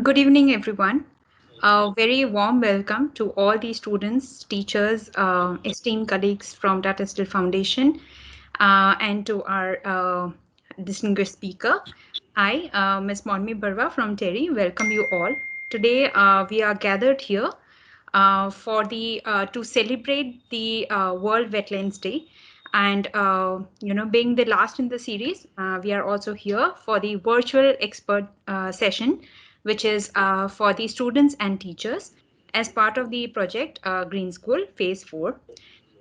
Good evening, everyone. A very warm welcome to all the students, teachers, esteemed colleagues from Tata Steel Foundation, and to our distinguished speaker. I, Ms. Monmi Barwa from TERI, welcome you all. Today, we are gathered here for the to celebrate the World Wetlands Day. And being the last in the series, we are also here for the virtual expert session, which is for the students and teachers as part of the project Green School Phase 4.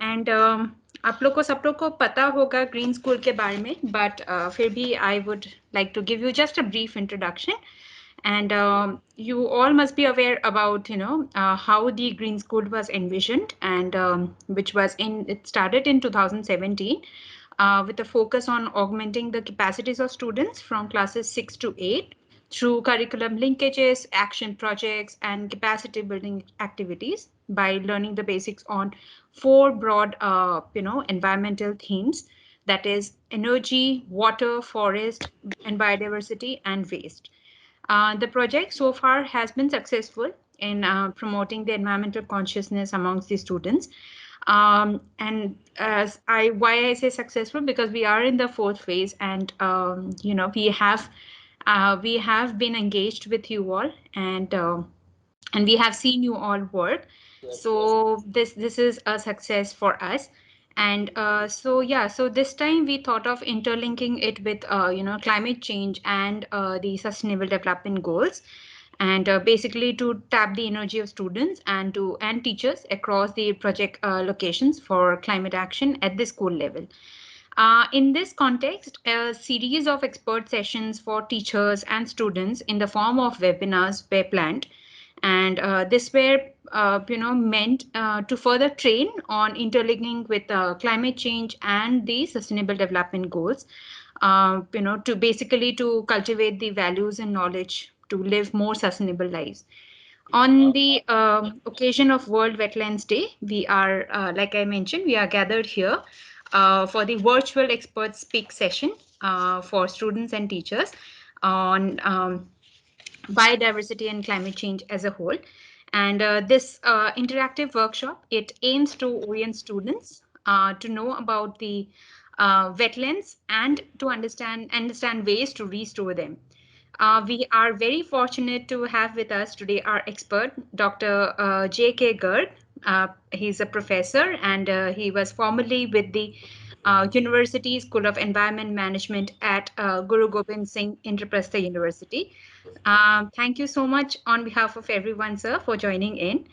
And आप लोग को सब लोग को पता होगा green school के बारे में बट फिर भी I would like to give you just a brief introduction and you all must be aware about how the green school was envisioned and which was in it started in 2017 with a focus on augmenting the capacities of students from classes 6 to 8 through curriculum linkages, action projects, and capacity building activities by learning the basics on four broad environmental themes, that is energy, water, forest, and biodiversity, and waste. The project so far has been successful in promoting the environmental consciousness amongst the students. And why I say successful, because we are in the fourth phase, and we have been engaged with you all, and we have seen you all work. So this is a success for us. And so this time we thought of interlinking it with climate change and the sustainable development goals, and basically to tap the energy of students and teachers across the project locations for climate action at the school level. In this context, a series of expert sessions for teachers and students in the form of webinars were planned, and this were meant to further train on interlinking with climate change and the sustainable development goals, to basically to cultivate the values and knowledge to live more sustainable lives. On the occasion of World Wetlands Day, we are, like I mentioned, we are gathered here for the virtual expert speak session for students and teachers on biodiversity and climate change as a whole. And this interactive workshop, it aims to orient students to know about the wetlands and to understand ways to restore them. We are very fortunate to have with us today our expert, Dr. J.K. Garg. He's a professor, and he was formerly with the University School of Environment Management at Guru Gobind Singh Indraprastha University. Thank you so much on behalf of everyone, sir, for joining in.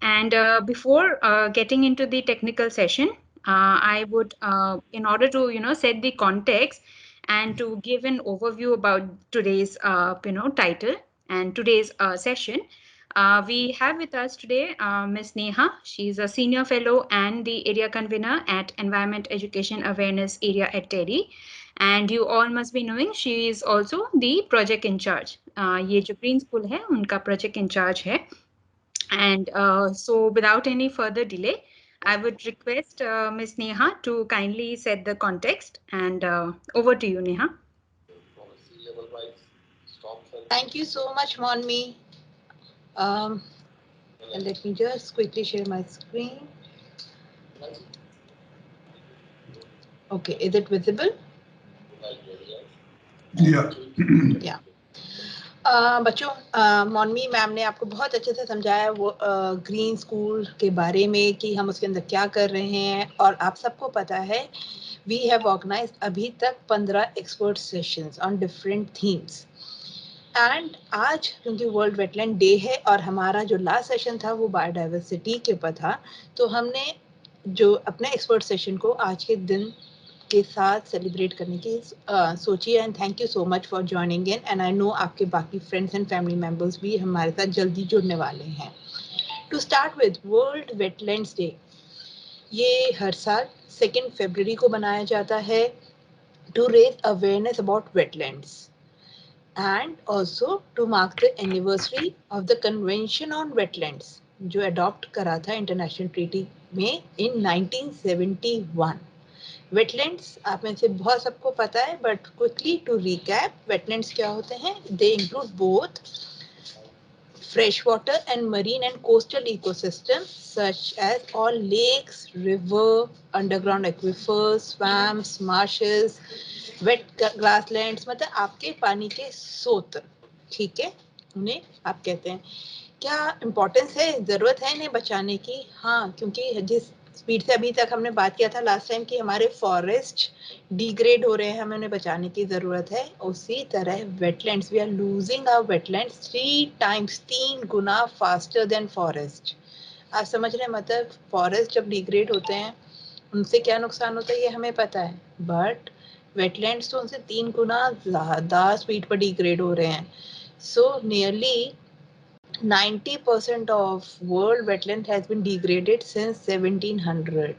And before getting into the technical session, I would, in order to set the context and to give an overview about today's title and today's session, we have with us today Ms. Neha. She's a senior fellow and the area convener at Environment Education Awareness Area at TERI. And you all must be knowing she is also the project in charge. ये जो green school है उनका project in charge है. And so without any further delay, I would request Ms. Neha to kindly set the context, and over to you, Neha. Thank you so much, Monmi. And let me just quickly share my screen. Okay, is it visible? Yeah. Yeah. बच्चों, मॉनमी ma'am ने आपको बहुत अच्छे से समझाया वो green school के बारे में कि हम उसके अंदर क्या कर रहे हैं, और आप सबको पता है वी हैव ऑर्गेनाइज अभी तक 15 expert sessions on different themes. And आज क्योंकि वर्ल्ड वेटलैंड डे है और हमारा जो लास्ट सेशन था वो बायोडाइवर्सिटी के ऊपर था, तो हमने जो अपने एक्सपर्ट सेशन को आज के दिन के साथ सेलिब्रेट करने की सोची. And thank you so much for joining in. And I know आपके बाकी फ्रेंड्स एंड फैमिली मेम्बर्स भी हमारे साथ जल्दी जुड़ने वाले हैं. To start with world wetlands day, ये हर साल 2 फरवरी को मनाया जाता है to raise awareness about wetlands and also to mark the anniversary of the Convention on Wetlands जो अडॉप्ट करा था इंटरनेशनल ट्रीटी में in 1971. वेटलैंड्स आप में से बहुत सबको पता है, but quickly to recap, wetlands क्या होते हैं? They include both freshwater and marine and coastal ecosystems such as all lakes, river, underground aquifers, swamps, marshes, wet grasslands, मतलब आपके पानी के स्रोत, ठीक है, उन्हें आप कहते हैं। क्या इम्पोर्टेंस है, जरूरत है इन्हें बचाने की? हाँ, क्योंकि जिस स्पीड से अभी तक हमने बात किया था लास्ट टाइम कि हमारे फॉरेस्ट डिग्रेड हो रहे हैं, हमें उन्हें बचाने की जरूरत है। उसी तरह wetlands, we are losing our wetlands 3 गुना फास्टर देन फॉरेस्ट। आप समझ रहे हैं, मतलब फॉरेस्ट जब डिग्रेड होते हैं उनसे क्या नुकसान होता है ये हमें पता है, बट वेटलैंड्स तो उनसे 3 गुना ज्यादा स्पीड पर डिग्रेड हो रहे हैं। So nearly 90% of world wetland has been degraded since 1700.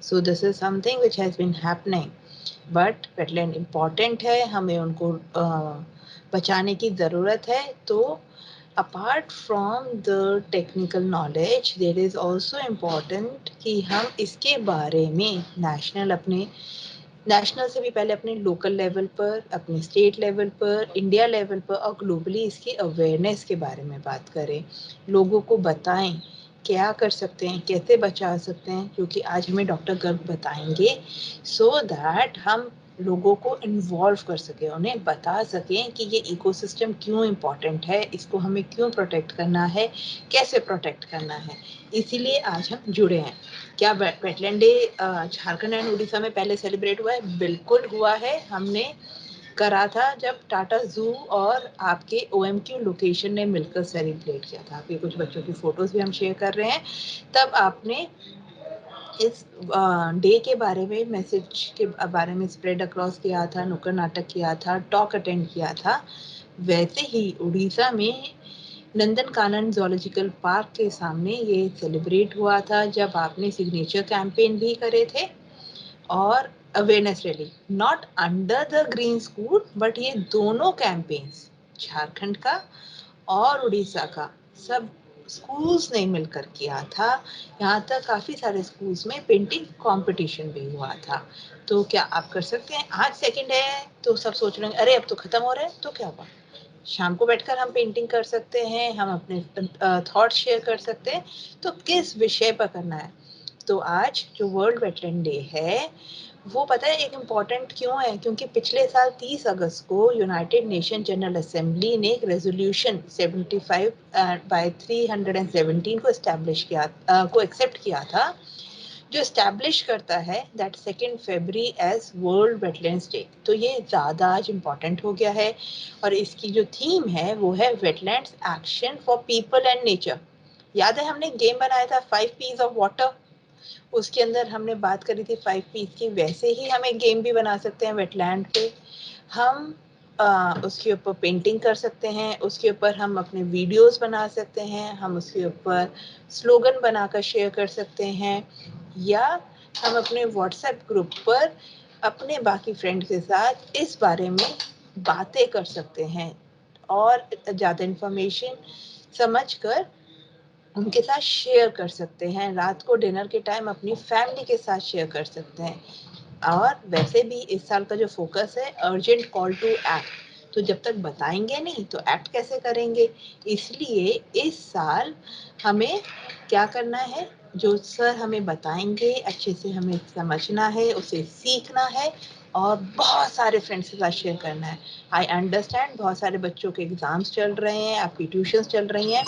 So this is something which has been happening. But wetland important है, हमें उनको बचाने की ज़रूरत है। तो apart from the technical knowledge, there is also important कि हम इसके बारे में national अपने नेशनल से भी पहले अपने लोकल लेवल पर, अपने स्टेट लेवल पर, इंडिया लेवल पर और ग्लोबली इसकी अवेयरनेस के बारे में बात करें, लोगों को बताएं क्या कर सकते हैं, कैसे बचा सकते हैं, क्योंकि आज हमें डॉक्टर गर्ग बताएंगे सो दैट हम लोगों को इन्वॉल्व कर सकें, उन्हें बता सकें कि ये इकोसिस्टम क्यों इम्पोर्टेंट है, इसको हमें क्यों प्रोटेक्ट करना है, कैसे प्रोटेक्ट करना है। इसीलिए आज हम जुड़े हैं। क्या wetland day Jharkhand and Orissa में पहले सेलिब्रेट हुआ है? बिल्कुल हुआ है, हमने करा था जब टाटा जू और आपके OMQ लोकेशन ने मिलकर सेलिब्रेट किया था। आपके कुछ बच्चों की फोटोज भी हम शेयर कर रहे हैं। तब आपने इस डे के बारे में, मैसेज के बारे में स्प्रेड अक्रॉस किया था, नुक्कड़ नाटक किया था, टॉक अटेंड किया था। वैसे ही उड़ीसा में नंदन कानन ज़ूलॉजिकल पार्क के सामने ये सेलिब्रेट हुआ था जब आपने सिग्नेचर कैंपेन भी करे थे और awareness rally, not under the green school, but ये दोनों कैंपेन्स झारखंड का और उड़ीसा का सब स्कूल्स ने मिलकर किया था। यहाँ तक काफ़ी सारे स्कूल्स में पेंटिंग कंपटीशन भी हुआ था। तो क्या आप कर सकते हैं? आज सेकंड है तो सब सोच रहे हैं अरे अब तो खत्म हो रहा है, तो क्या हुआ, शाम को बैठकर हम पेंटिंग कर सकते हैं, हम अपने थॉट्स शेयर कर सकते हैं। तो किस विषय पर करना है? तो आज जो वर्ल्ड वेटलैंड डे है वो पता है एक इम्पॉर्टेंट क्यों है? क्योंकि पिछले साल 30 अगस्त को यूनाइटेड नेशन जनरल असेंबली ने एक रेजोल्यूशन 75/317 को एस्टैब्लिश किया, को एक्सेप्ट किया था, जो एस्टैब्लिश करता है that 2 February as world wetlands day. तो ये ज़्यादा आज इम्पॉर्टेंट हो गया है और इसकी जो थीम है वो है wetlands action for people and nature. याद है हमने गेम बनाया था 5 P's ऑफ वाटर, उसके अंदर हमने बात करी थी 5 P's की। वैसे ही हम एक गेम भी बना सकते हैं वेटलैंड पे। हम उसके ऊपर पेंटिंग कर सकते हैं, उसके ऊपर हम अपने वीडियोस बना सकते हैं, हम उसके ऊपर स्लोगन बनाकर शेयर कर सकते हैं, या हम अपने व्हाट्सएप ग्रुप पर अपने बाकी फ्रेंड के साथ इस बारे में बातें कर सकते हैं और ज़्यादा इन्फॉर्मेशन समझकर उनके साथ शेयर कर सकते हैं। रात को डिनर के टाइम अपनी फैमिली के साथ शेयर कर सकते हैं। और वैसे भी इस साल का जो फोकस है अर्जेंट कॉल टू एक्ट, तो जब तक बताएंगे नहीं तो एक्ट कैसे करेंगे? इसलिए इस साल हमें क्या करना है, जो सर हमें बताएंगे अच्छे से हमें समझना है, उसे सीखना है और बहुत सारे फ्रेंड्स के साथ शेयर करना है। आई अंडरस्टैंड बहुत सारे बच्चों के एग्जाम्स चल रहे हैं, आपकी ट्यूशन्स चल रही हैं,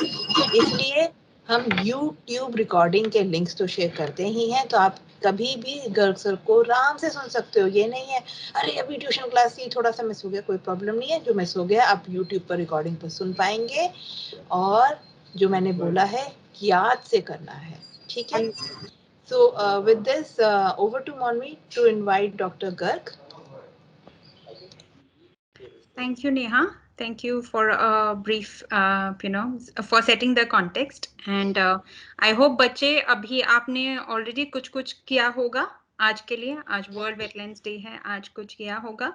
इसलिए हम YouTube रिकॉर्डिंग के लिंक्स तो शेयर करते ही हैं। तो आप कभी भी गर्ग सर को आराम से सुन सकते हो, ये नहीं है अरे अभी ट्यूशन क्लास थी थोड़ा सा मिस हो गया, कोई प्रॉब्लम नहीं है। जो मिस हो गया आप YouTube पर रिकॉर्डिंग पर सुन पाएंगे और जो मैंने बोला है याद से करना है, ठीक है? So with this over to Monmi to invite Dr. Garg. Thank you, Neha. Thank you for a brief, for setting the context. And I hope बच्चे अभी आपने already कुछ किया होगा आज के लिए। आज World Wetlands Day है, आज कुछ किया होगा।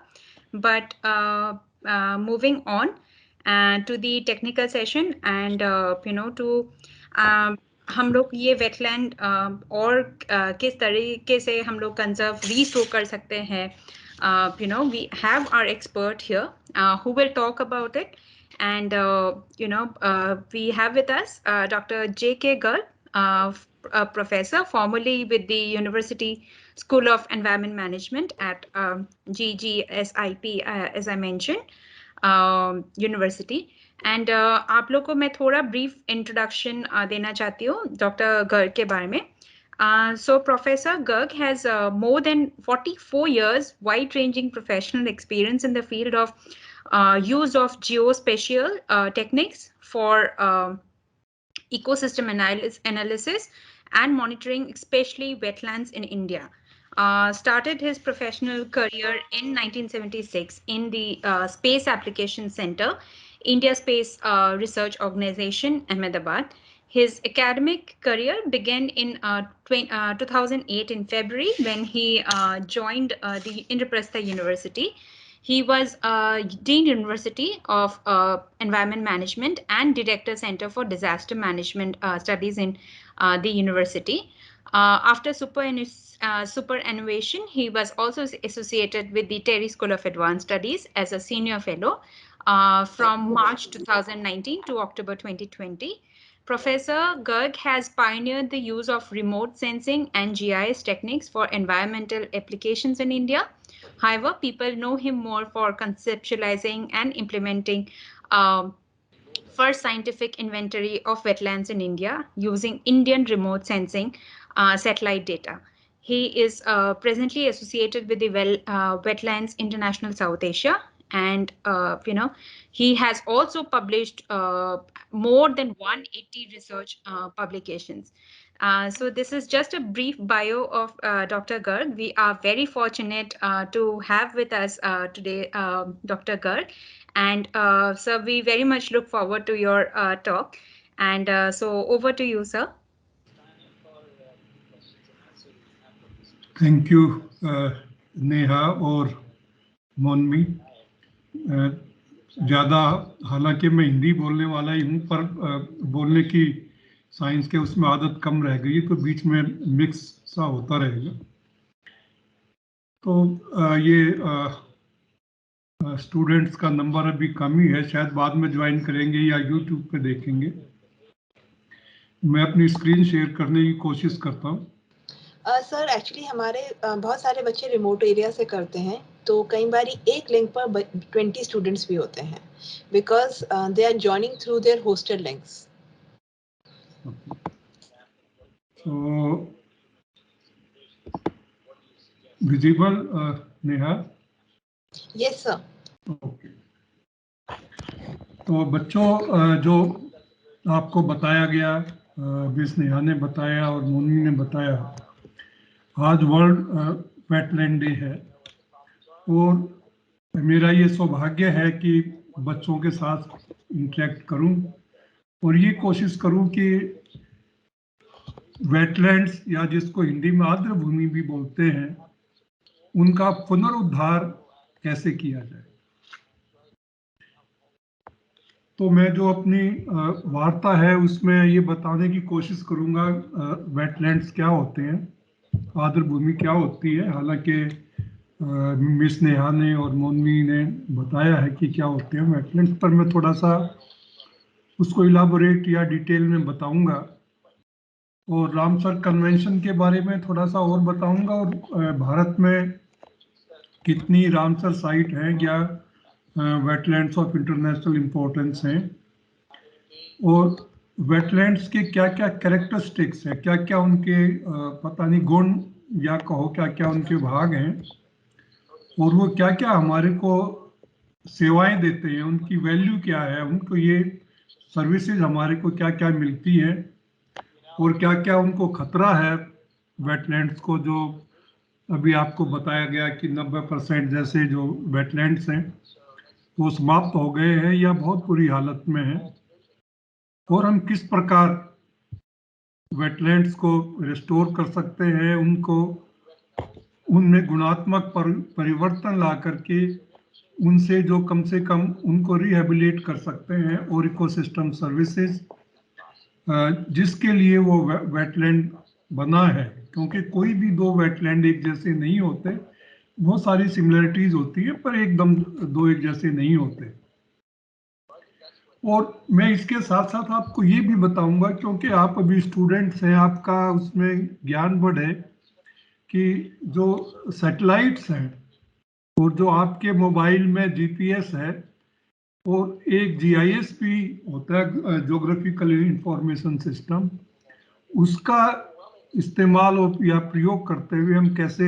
But moving on to the technical session and to हम लोग ये वेटलैंड और किस तरीके से हम लोग कंजर्व रीस्टोर कर सकते हैं, we have our expert here who will talk about it, And we have with us Dr. J.K. Garg, a professor formerly with the University School of Environment Management at GGSIP, as I mentioned, university and आप लोग को मैं थोड़ा brief introduction देना चाहती हूँ doctor Garg के बारे में. So Professor Garg has more than 44 years wide-ranging professional experience in the field of use of geospatial techniques for ecosystem analysis and monitoring, especially wetlands in India. Started his professional career in 1976 in the Space Application Center, India Space Research Organization, Ahmedabad. His academic career began in 2008 in February when he joined the Indraprastha University. He was Dean University of Environment Management and Director Center for Disaster Management Studies in the university. After superannuation, he was also associated with the Terry School of Advanced Studies as a senior fellow from March 2019 to October 2020. Professor Garg has pioneered the use of remote sensing and GIS techniques for environmental applications in India. However, people know him more for conceptualizing and implementing first scientific inventory of wetlands in India using Indian remote sensing satellite data. He is presently associated with the Wetlands International South Asia, and he has also published more than 180 research publications. So this is just a brief bio of Dr. Garg. We are very fortunate to have with us today Dr. Garg. And sir, we very much look forward to your talk. And so over to you, sir. Thank you, Neha और मोनमी. ज़्यादा हालांकि मैं हिंदी बोलने वाला ही हूँ, पर बोलने की साइंस के उसमें आदत कम रह गई, तो बीच में मिक्स सा होता रहेगा. तो ये स्टूडेंट्स का नंबर अभी कम ही है, शायद बाद में ज्वाइन करेंगे या यूट्यूब पे देखेंगे. मैं अपनी स्क्रीन शेयर करने की कोशिश करता हूँ. सर एक्चुअली हमारे बहुत सारे बच्चे रिमोट एरिया से करते हैं, तो कई बार एक लिंक पर 20 स्टूडेंट्स भी होते हैं, because they are joining through their hosted links. So visible, Neha? Yes sir. Okay. तो बच्चों, जो आपको बताया गया, मिस नेहा ने बताया और मोनी ने बताया, आज वर्ल्ड वेटलैंड डे है और मेरा ये सौभाग्य है कि बच्चों के साथ इंटरेक्ट करूं और ये कोशिश करूं कि वेटलैंड्स, या जिसको हिंदी में आर्द्र भूमि भी बोलते हैं, उनका पुनरुद्धार कैसे किया जाए. तो मैं जो अपनी वार्ता है उसमें ये बताने की कोशिश करूंगा वेटलैंड्स क्या होते हैं, आर्द्र भूमि क्या होती है. हालांकि मिस नेहा ने और मोनमी ने बताया है कि क्या होते हैं वेटलैंड्स, पर मैं थोड़ा सा उसको इलाबोरेट या डिटेल में बताऊंगा और रामसर कन्वेंशन के बारे में थोड़ा सा और बताऊंगा, और भारत में कितनी रामसर साइट हैं या वेटलैंड्स ऑफ इंटरनेशनल इम्पोर्टेंस हैं, और वेटलैंड्स के क्या क्या कैरेक्टरिस्टिक्स हैं, क्या क्या उनके पता नहीं गुण या कहो क्या क्या उनके भाग हैं, और वो क्या क्या हमारे को सेवाएं देते हैं, उनकी वैल्यू क्या है, उनको ये सर्विसेज हमारे को क्या क्या मिलती है, और क्या क्या उनको खतरा है वेटलैंड्स को. जो अभी आपको बताया गया कि 90% जैसे जो वेटलैंड्स हैं वो समाप्त हो गए हैं या बहुत बुरी हालत में हैं, और हम किस प्रकार वेटलैंड्स को रिस्टोर कर सकते हैं, उनको उनमें गुणात्मक परिवर्तन ला करके उनसे जो कम से कम उनको रिहेबिलिट कर सकते हैं, और इकोसिस्टम सर्विसेज जिसके लिए वो वेटलैंड बना है, क्योंकि कोई भी दो वेटलैंड एक जैसे नहीं होते, बहुत सारी सिमिलरिटीज होती है पर एकदम दो एक जैसे नहीं होते. और मैं इसके साथ साथ आपको ये भी बताऊंगा, क्योंकि आप अभी स्टूडेंट्स हैं, आपका उसमें ज्ञान बढ़े, कि जो सैटेलाइट्स हैं और जो आपके मोबाइल में जीपीएस है और एक जीआईएस भी होता है, ज्योग्राफिकल इंफॉर्मेशन सिस्टम, उसका इस्तेमाल या प्रयोग करते हुए हम कैसे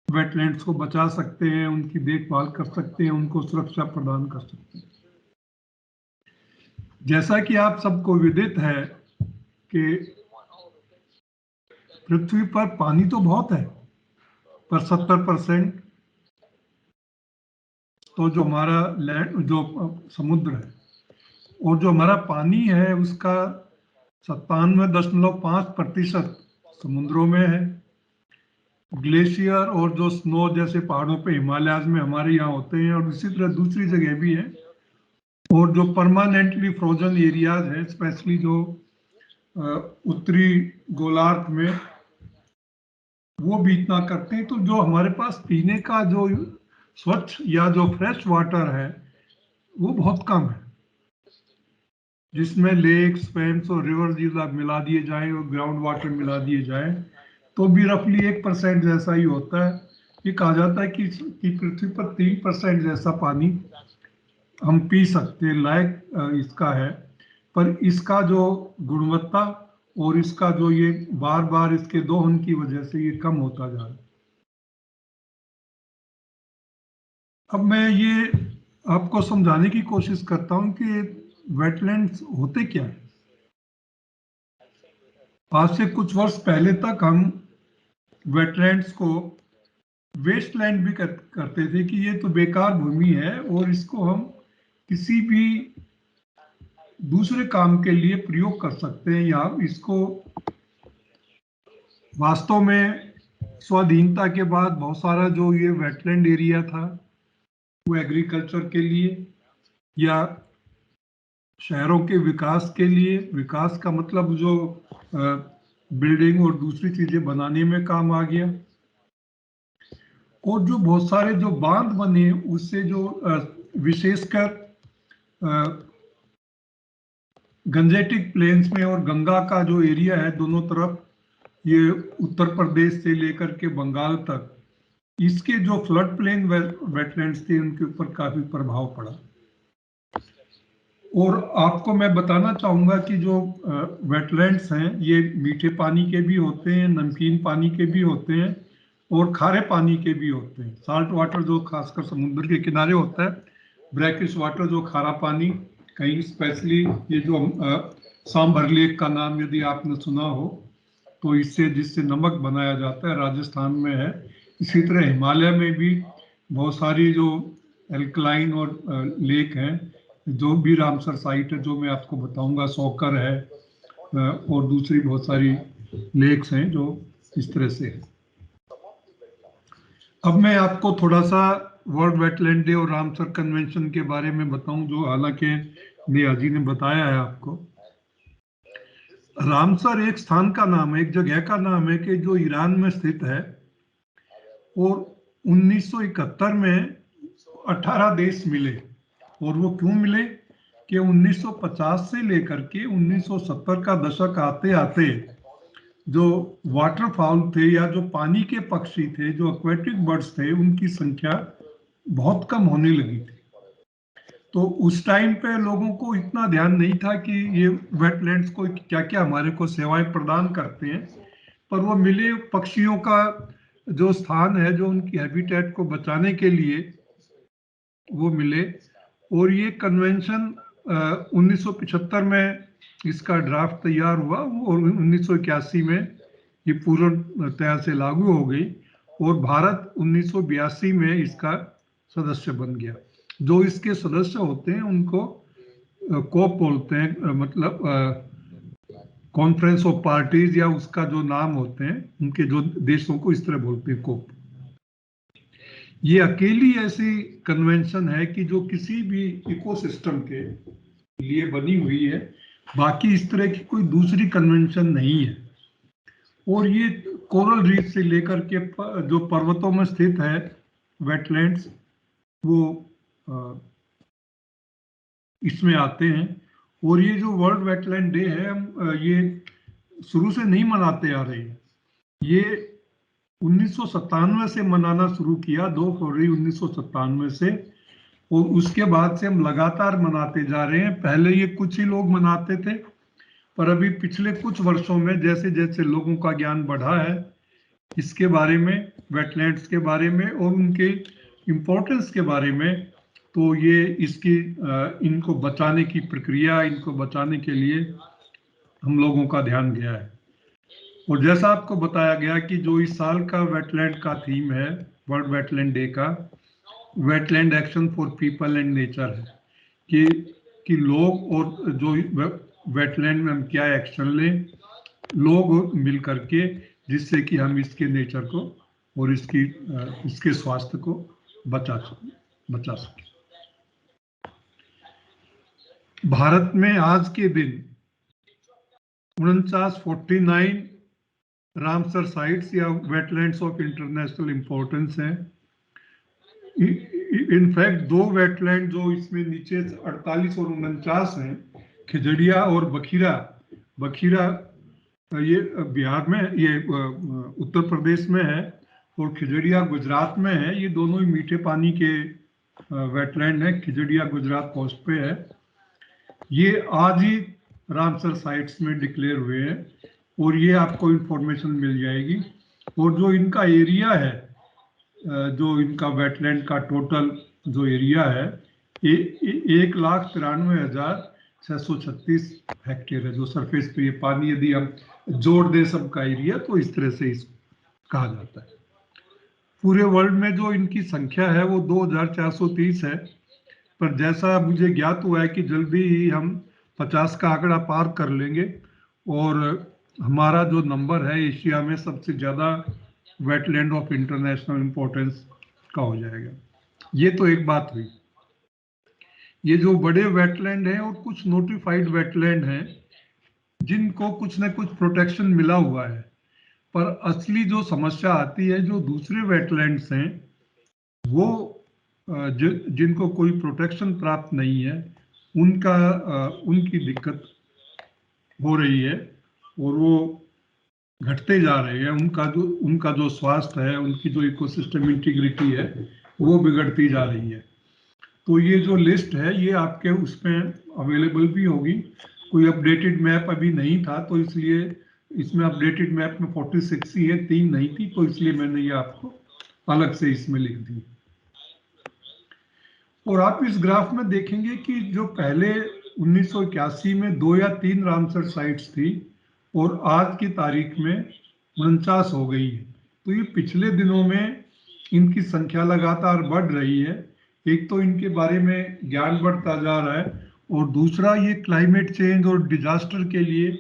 वेटलैंड्स को बचा सकते हैं, उनकी देखभाल कर सकते हैं, उनको सुरक्षा प्रदान कर सकते हैं। जैसा कि आप सबको विदित है कि पृथ्वी पर पानी तो बहुत है, पर 70% तो जो हमारा लैंड, जो समुद्र है, और जो हमारा पानी है उसका 97.5% समुद्रों में है। ग्लेशियर और जो स्नो जैसे पहाड़ों पे हिमालयाज में हमारे यहाँ होते हैं, और इसी तरह दूसरी जगह भी है। और जो परमानेंटली फ्रोजन एरियाज है, स्पेशली जो उत्तरी गोलार्ध में, वो भी इतना करते हैं। तो जो हमारे पास पीने का जो स्वच्छ या जो फ्रेश वाटर है वो बहुत कम है, जिसमें लेक्स, स्वेम्स और रिवर मिला दिए जाएं और ग्राउंड वाटर मिला दिए जाएं तो भी रफली 1% जैसा ही होता है। ये कहा जाता है कि पृथ्वी पर 3% जैसा पानी हम पी सकते हैं, लायक इसका है। पर इसका जो गुणवत्ता और इसका जो ये बार बार इसके दोहन की वजह से ये कम होता जा रहा है। अब मैं ये आपको समझाने की कोशिश करता हूं कि वेटलैंड्स होते क्या है। आज से कुछ वर्ष पहले तक हम वेटलैंड्स को वेस्टलैंड भी करते थे, कि ये तो बेकार भूमि है और इसको हम किसी भी दूसरे काम के लिए प्रयोग कर सकते हैं, या इसको वास्तव में स्वाधीनता के बाद बहुत सारा जो ये वेटलैंड एरिया था वो एग्रीकल्चर के लिए या शहरों के विकास के लिए, विकास का मतलब जो बिल्डिंग और दूसरी चीजें बनाने में काम आ गया। और जो बहुत सारे जो बांध बने उससे जो विशेषकर गंजेटिक प्लेन्स में और गंगा का जो एरिया है दोनों तरफ, ये उत्तर प्रदेश से लेकर के बंगाल तक, इसके जो फ्लड प्लेन वेटलैंड्स थे उनके ऊपर काफी प्रभाव पड़ा। और आपको मैं बताना चाहूंगा कि जो वेटलैंड्स हैं ये मीठे पानी के भी होते हैं, नमकीन पानी के भी होते हैं और खारे पानी के भी होते हैं। साल्ट वाटर जो खासकर समुद्र के किनारे होता है, ब्रैकिश वाटर जो खारा पानी, कहीं स्पेशली ये जो सांभर लेक का नाम यदि आपने सुना हो तो इससे जिससे नमक बनाया जाता है, राजस्थान में है। इसी तरह हिमालय में भी बहुत सारी जो एल्कलाइन और लेक हैं, जो भी रामसर साइट है जो मैं आपको बताऊंगा, सौकर है और दूसरी बहुत सारी लेक्स हैं जो इस तरह से है। अब मैं आपको थोड़ा सा वर्ल्ड वेटलैंड डे और रामसर कन्वेंशन के बारे में बताऊं, जो हालांकि नियाजी ने बताया है आपको। रामसर एक स्थान का नाम है, एक जगह का नाम है कि जो ईरान में स्थित है, और 1971 में 18 देश मिले। और वो क्यों मिले कि 1950 से लेकर के 1970 का दशक आते आते जो वाटरफाउल थे या जो पानी के पक्षी थे, जो एक्वेटिक बर्ड्स थे, उनकी संख्या बहुत कम होने लगी थी। तो उस टाइम पे लोगों को इतना ध्यान नहीं था कि ये वेटलैंड्स को क्या क्या हमारे को सेवाएं प्रदान करते हैं, पर वो मिले पक्षियों का जो स्थान है, जो उनकी हैबिटेट को बचाने के लिए वो मिले। और ये कन्वेंशन 1975 में इसका ड्राफ्ट तैयार हुआ और 1981 में ये पूर्णतया से लागू हो गई, और भारत 1982 में इसका सदस्य बन गया। जो इसके सदस्य होते हैं उनको कोप बोलते हैं, मतलब कॉन्फ्रेंस ऑफ पार्टीज, या उसका जो नाम होते हैं उनके जो देशों को इस तरह बोलते हैं, कोप। ये अकेली ऐसी कन्वेंशन है कि जो किसी भी इकोसिस्टम के लिए बनी हुई है, बाकी इस तरह की कोई दूसरी कन्वेंशन नहीं है। और ये कोरल रीफ से लेकर के जो पर्वतों में स्थित है वेटलैंड्स, वो इसमें आते हैं। और ये जो वर्ल्ड वेटलैंड डे है, हम ये शुरू से नहीं मनाते आ रहे हैं, ये 1997 से मनाना शुरू किया, 2 फरवरी 1997 से, और उसके बाद से हम लगातार मनाते जा रहे हैं। पहले ये कुछ ही लोग मनाते थे, पर अभी पिछले कुछ वर्षों में जैसे जैसे लोगों का ज्ञान बढ़ा है इसके बारे में, वेटलैंड्स के बारे में और उनके इम्पोर्टेंस के बारे में, तो ये इसकी इनको बचाने की प्रक्रिया, इनको बचाने के लिए हम लोगों का ध्यान गया है। और जैसा आपको बताया गया कि जो इस साल का वेटलैंड का थीम है, वर्ल्ड वेटलैंड डे का, wetland action for people and nature है, कि लोग और जो वेटलैंड में हम क्या एक्शन लें, लोग मिल करके, जिससे कि हम इसके नेचर को और इसके स्वास्थ्य को बचा सकें। भारत में आज के दिन 49 रामसर साइट्स या वेटलैंड्स ऑफ इंटरनेशनल इंपॉर्टेंस हैं। इनफैक्ट 2 वेटलैंड जो इसमें नीचे 48 और 49 हैं, खिजड़िया और बखीरा ये बिहार में, ये उत्तर प्रदेश में है, और खिजड़िया गुजरात में है। ये दोनों ही मीठे पानी के वेटलैंड है। खिजड़िया गुजरात कोस्ट पे है। ये आज ही रामसर साइट्स में डिक्लेयर हुए हैं और ये आपको इंफॉर्मेशन मिल जाएगी। और जो इनका एरिया है, जो इनका वेटलैंड का टोटल जो एरिया है, 1,93,636 हेक्टेयर है, जो सरफेस पे ये पानी, यदि हम जोड़ दें सबका एरिया तो इस तरह से इसको कहा जाता है। पूरे वर्ल्ड में जो इनकी संख्या है वो 2,430 है, पर जैसा मुझे ज्ञात हुआ है कि जल्दी ही हम 50 का आंकड़ा पार कर लेंगे और हमारा जो नंबर है एशिया में सबसे ज़्यादा वेटलैंड ऑफ इंटरनेशनल इंपॉर्टेंस का हो जाएगा। ये तो एक बात हुई। ये जो बड़े वेटलैंड हैं और कुछ नोटिफाइड वेटलैंड हैं जिनको कुछ न कुछ प्रोटेक्शन मिला हुआ है, पर असली जो समस्या आती है, जो दूसरे वेटलैंड्स हैं वो जिनको कोई प्रोटेक्शन प्राप्त नहीं है, उनकी दिक्कत हो रही है और वो घटते जा रहे हैं। उनका जो स्वास्थ्य है, उनकी जो इकोसिस्टम इंटीग्रिटी है, वो बिगड़ती जा रही है। तो ये जो लिस्ट है ये आपके उसमें अवेलेबल भी होगी। कोई अपडेटेड मैप अभी नहीं था, तो इसलिए इसमें अपडेटेड मैप में 46 ही है, 3 नहीं थी, तो इसलिए मैंने ये आपको अलग से इसमें लिख दी। और आप इस ग्राफ में देखेंगे कि जो पहले 1981 में 2 या 3 रामसर साइट्स थी और आज की तारीख में 49 हो गई है। तो ये पिछले दिनों में इनकी संख्या लगातार बढ़ रही है। एक तो इनके बारे में ज्ञान बढ़ता जा रहा है और दूसरा ये क्लाइमेट चेंज और डिजास्टर के लिए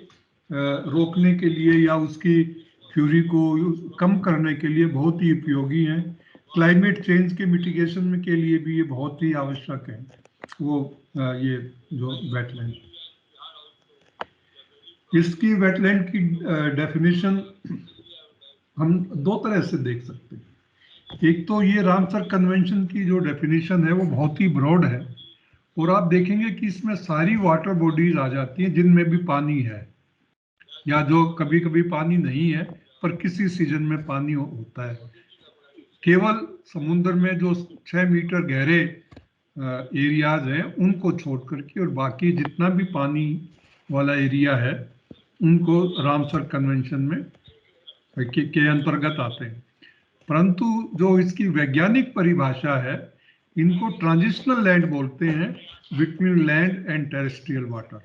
रोकने के लिए या उसकी फ्यूरी को कम करने के लिए बहुत ही उपयोगी हैं। क्लाइमेट चेंज के मिटिगेशन के लिए भी ये बहुत ही आवश्यक है। वो ये जो वेटलैंड, इसकी वेटलैंड की डेफिनेशन हम 2 तरह से देख सकते हैं। एक तो ये रामसर कन्वेंशन की जो डेफिनेशन है वो बहुत ही ब्रॉड है और आप देखेंगे कि इसमें सारी वाटर बॉडीज आ जाती हैं जिनमें भी पानी है या जो कभी कभी पानी नहीं है पर किसी सीजन में पानी होता है। केवल समुद्र में जो 6 मीटर गहरे एरियाज हैं उनको छोड़ करके और बाकी जितना भी पानी वाला एरिया है उनको रामसर कन्वेंशन में के अंतर्गत आते हैं। परंतु जो इसकी वैज्ञानिक परिभाषा है, इनको ट्रांजिशनल लैंड बोलते हैं, between land and terrestrial water.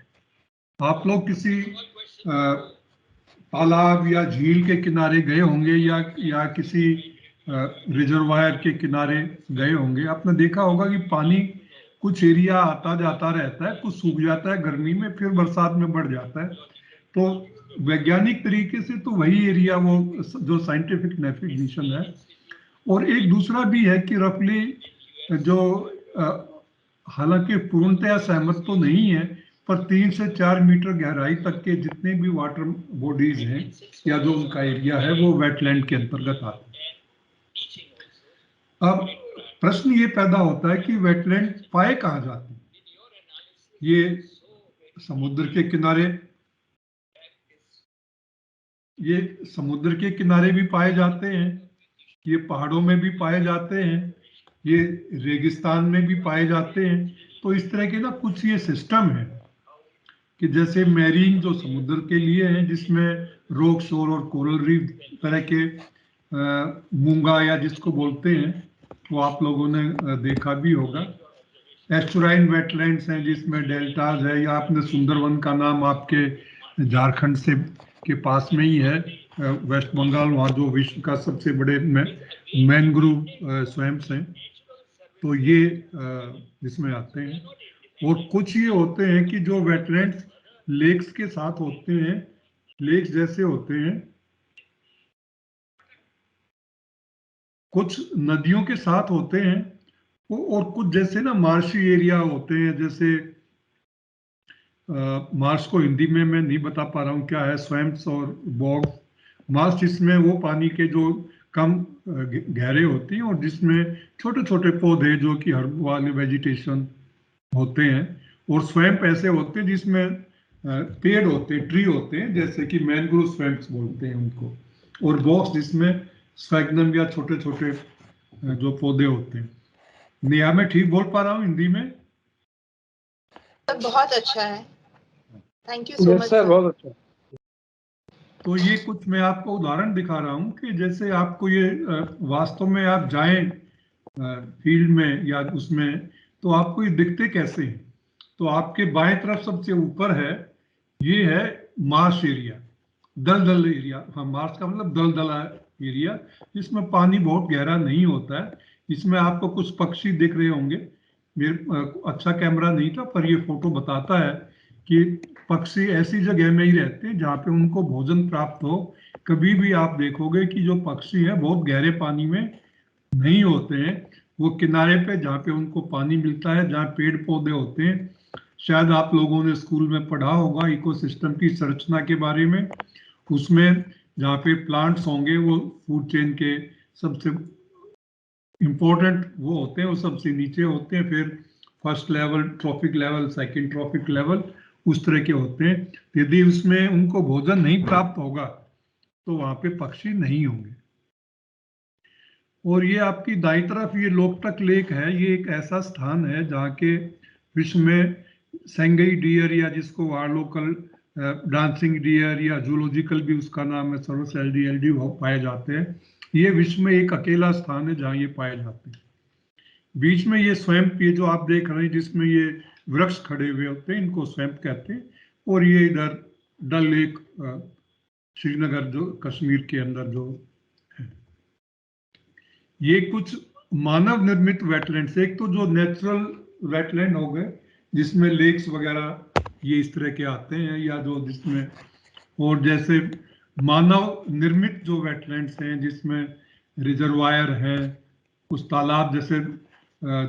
आप लोग किसी तालाब या झील के किनारे गए होंगे या किसी रिजर्वायर के किनारे गए होंगे। आपने देखा होगा कि पानी कुछ एरिया आता जाता रहता है, कुछ सूख जाता है गर्मी में, फिर बरसात में बढ़ जाता है। तो वैज्ञानिक तरीके से तो वही एरिया वो जो साइंटिफिक डेफिनेशन है। और एक दूसरा भी है कि रफली जो हालांकि पूर्णतया सहमत तो नहीं है, पर 3 से 4 मीटर गहराई तक के जितने भी वाटर बॉडीज हैं या जो उनका एरिया है वो वेटलैंड के अंतर्गत आते हैं। अब प्रश्न ये पैदा होता है कि वेटलैंड पाए कहाँ जाते हैं। ये समुद्र के किनारे, ये समुद्र के किनारे भी पाए जाते हैं, ये पहाड़ों में भी पाए जाते हैं, ये रेगिस्तान में भी पाए जाते हैं। तो इस तरह के ना कुछ ये सिस्टम है कि जैसे मैरीन जो समुद्र के लिए हैं, जिसमें रॉक शोर और कोरल रीफ तरह के मूंगा या जिसको बोलते हैं, वो आप लोगों ने देखा भी होगा। एस्टुराइन वेटलैंड्स हैं जिसमें डेल्टाज है, या आपने सुंदरवन का नाम आपके झारखंड से के पास में ही है, वेस्ट बंगाल, वहाँ जो विश्व का सबसे बड़े मैनग्रोव स्वैम्प्स हैं, तो ये इसमें आते हैं। और कुछ ये होते हैं कि जो वेटलैंड्स लेक्स के साथ होते हैं, लेक्स जैसे होते हैं, कुछ नदियों के साथ होते हैं, और कुछ जैसे ना मार्शी एरिया होते हैं, जैसे मार्श को हिंदी में मैं नहीं बता पा रहा हूँ क्या है, स्वैम्प्स और बॉग्स। मार्श जिसमें वो पानी के जो कम गहरे होते हैं और जिसमें छोटे छोटे पौधे जो कि हर्ब वाले वेजिटेशन होते हैं, और स्वैम्प ऐसे होते हैं जिसमें पेड़ होते हैं, ट्री होते हैं, जैसे कि मैनग्रोव स्वैम्प्स बोलते हैं उनको, और बॉक्स जिसमें स्फैग्नम या छोटे छोटे जो पौधे होते हैं। नेहा, मैं ठीक बोल पा रहा हूँ हिंदी में? बहुत अच्छा है, thank you so much sir, बहुत अच्छा। तो ये कुछ मैं आपको उदाहरण दिखा रहा हूँ कि जैसे आपको ये वास्तव में आप जाएं फील्ड में या उसमें, तो आपको ये दिखते कैसे हैं। तो आपके बाएं तरफ सबसे ऊपर है, ये है मार्श एरिया, दलदल एरिया। हाँ, मार्श का मतलब दलदला एरिया, जिसमें पानी बहुत गहरा नहीं होता है। इसमें आपको कुछ पक्षी दिख रहे होंगे, मेरे अच्छा कैमरा नहीं था, पर ये फोटो बताता है कि पक्षी ऐसी जगह में ही रहते हैं जहाँ पे उनको भोजन प्राप्त हो। कभी भी आप देखोगे कि जो पक्षी हैं बहुत गहरे पानी में नहीं होते हैं, वो किनारे पे जहाँ पे उनको पानी मिलता है, जहाँ पेड़ पौधे होते हैं। शायद आप लोगों ने स्कूल में पढ़ा होगा इकोसिस्टम की संरचना के बारे में, उसमें जहाँ पे प्लांट्स होंगे वो फूड चेन के सबसे इम्पोर्टेंट वो होते हैं, वो सबसे नीचे होते हैं, फिर first level, trophic level, second trophic level, उस तरह के होते हैं। यदि उसमें उनको भोजन नहीं प्राप्त होगा तो वहां पे पक्षी नहीं होंगे। और ये आपकी दाई तरफ ये लोकटक लेक है, ये एक ऐसा स्थान है जहाँ के विश्व में सेंगई डियर, या जिसको वहाँ लोकल डांसिंग डियर या जूलॉजिकल भी उसका नाम है, सर्वस एलडी पाए जाते हैं। ये विश्व में एक अकेला स्थान है जहाँ ये पाए जाते हैं। बीच में ये स्वैम्प, ये जो आप देख रहे हैं जिसमें ये वृक्ष खड़े हुए होते हैं, इनको स्वैम्प कहते हैं। और ये इधर डल लेक, श्रीनगर जो कश्मीर के अंदर जो है। ये कुछ मानव निर्मित वेटलैंड्स, एक तो जो नेचुरल वेटलैंड हो गए जिसमें लेक्स वगैरह ये इस तरह के आते हैं, या जो जिसमें, और जैसे मानव निर्मित जो वेटलैंड्स हैं जिसमें रिजर्वायर है, उस तालाब जैसे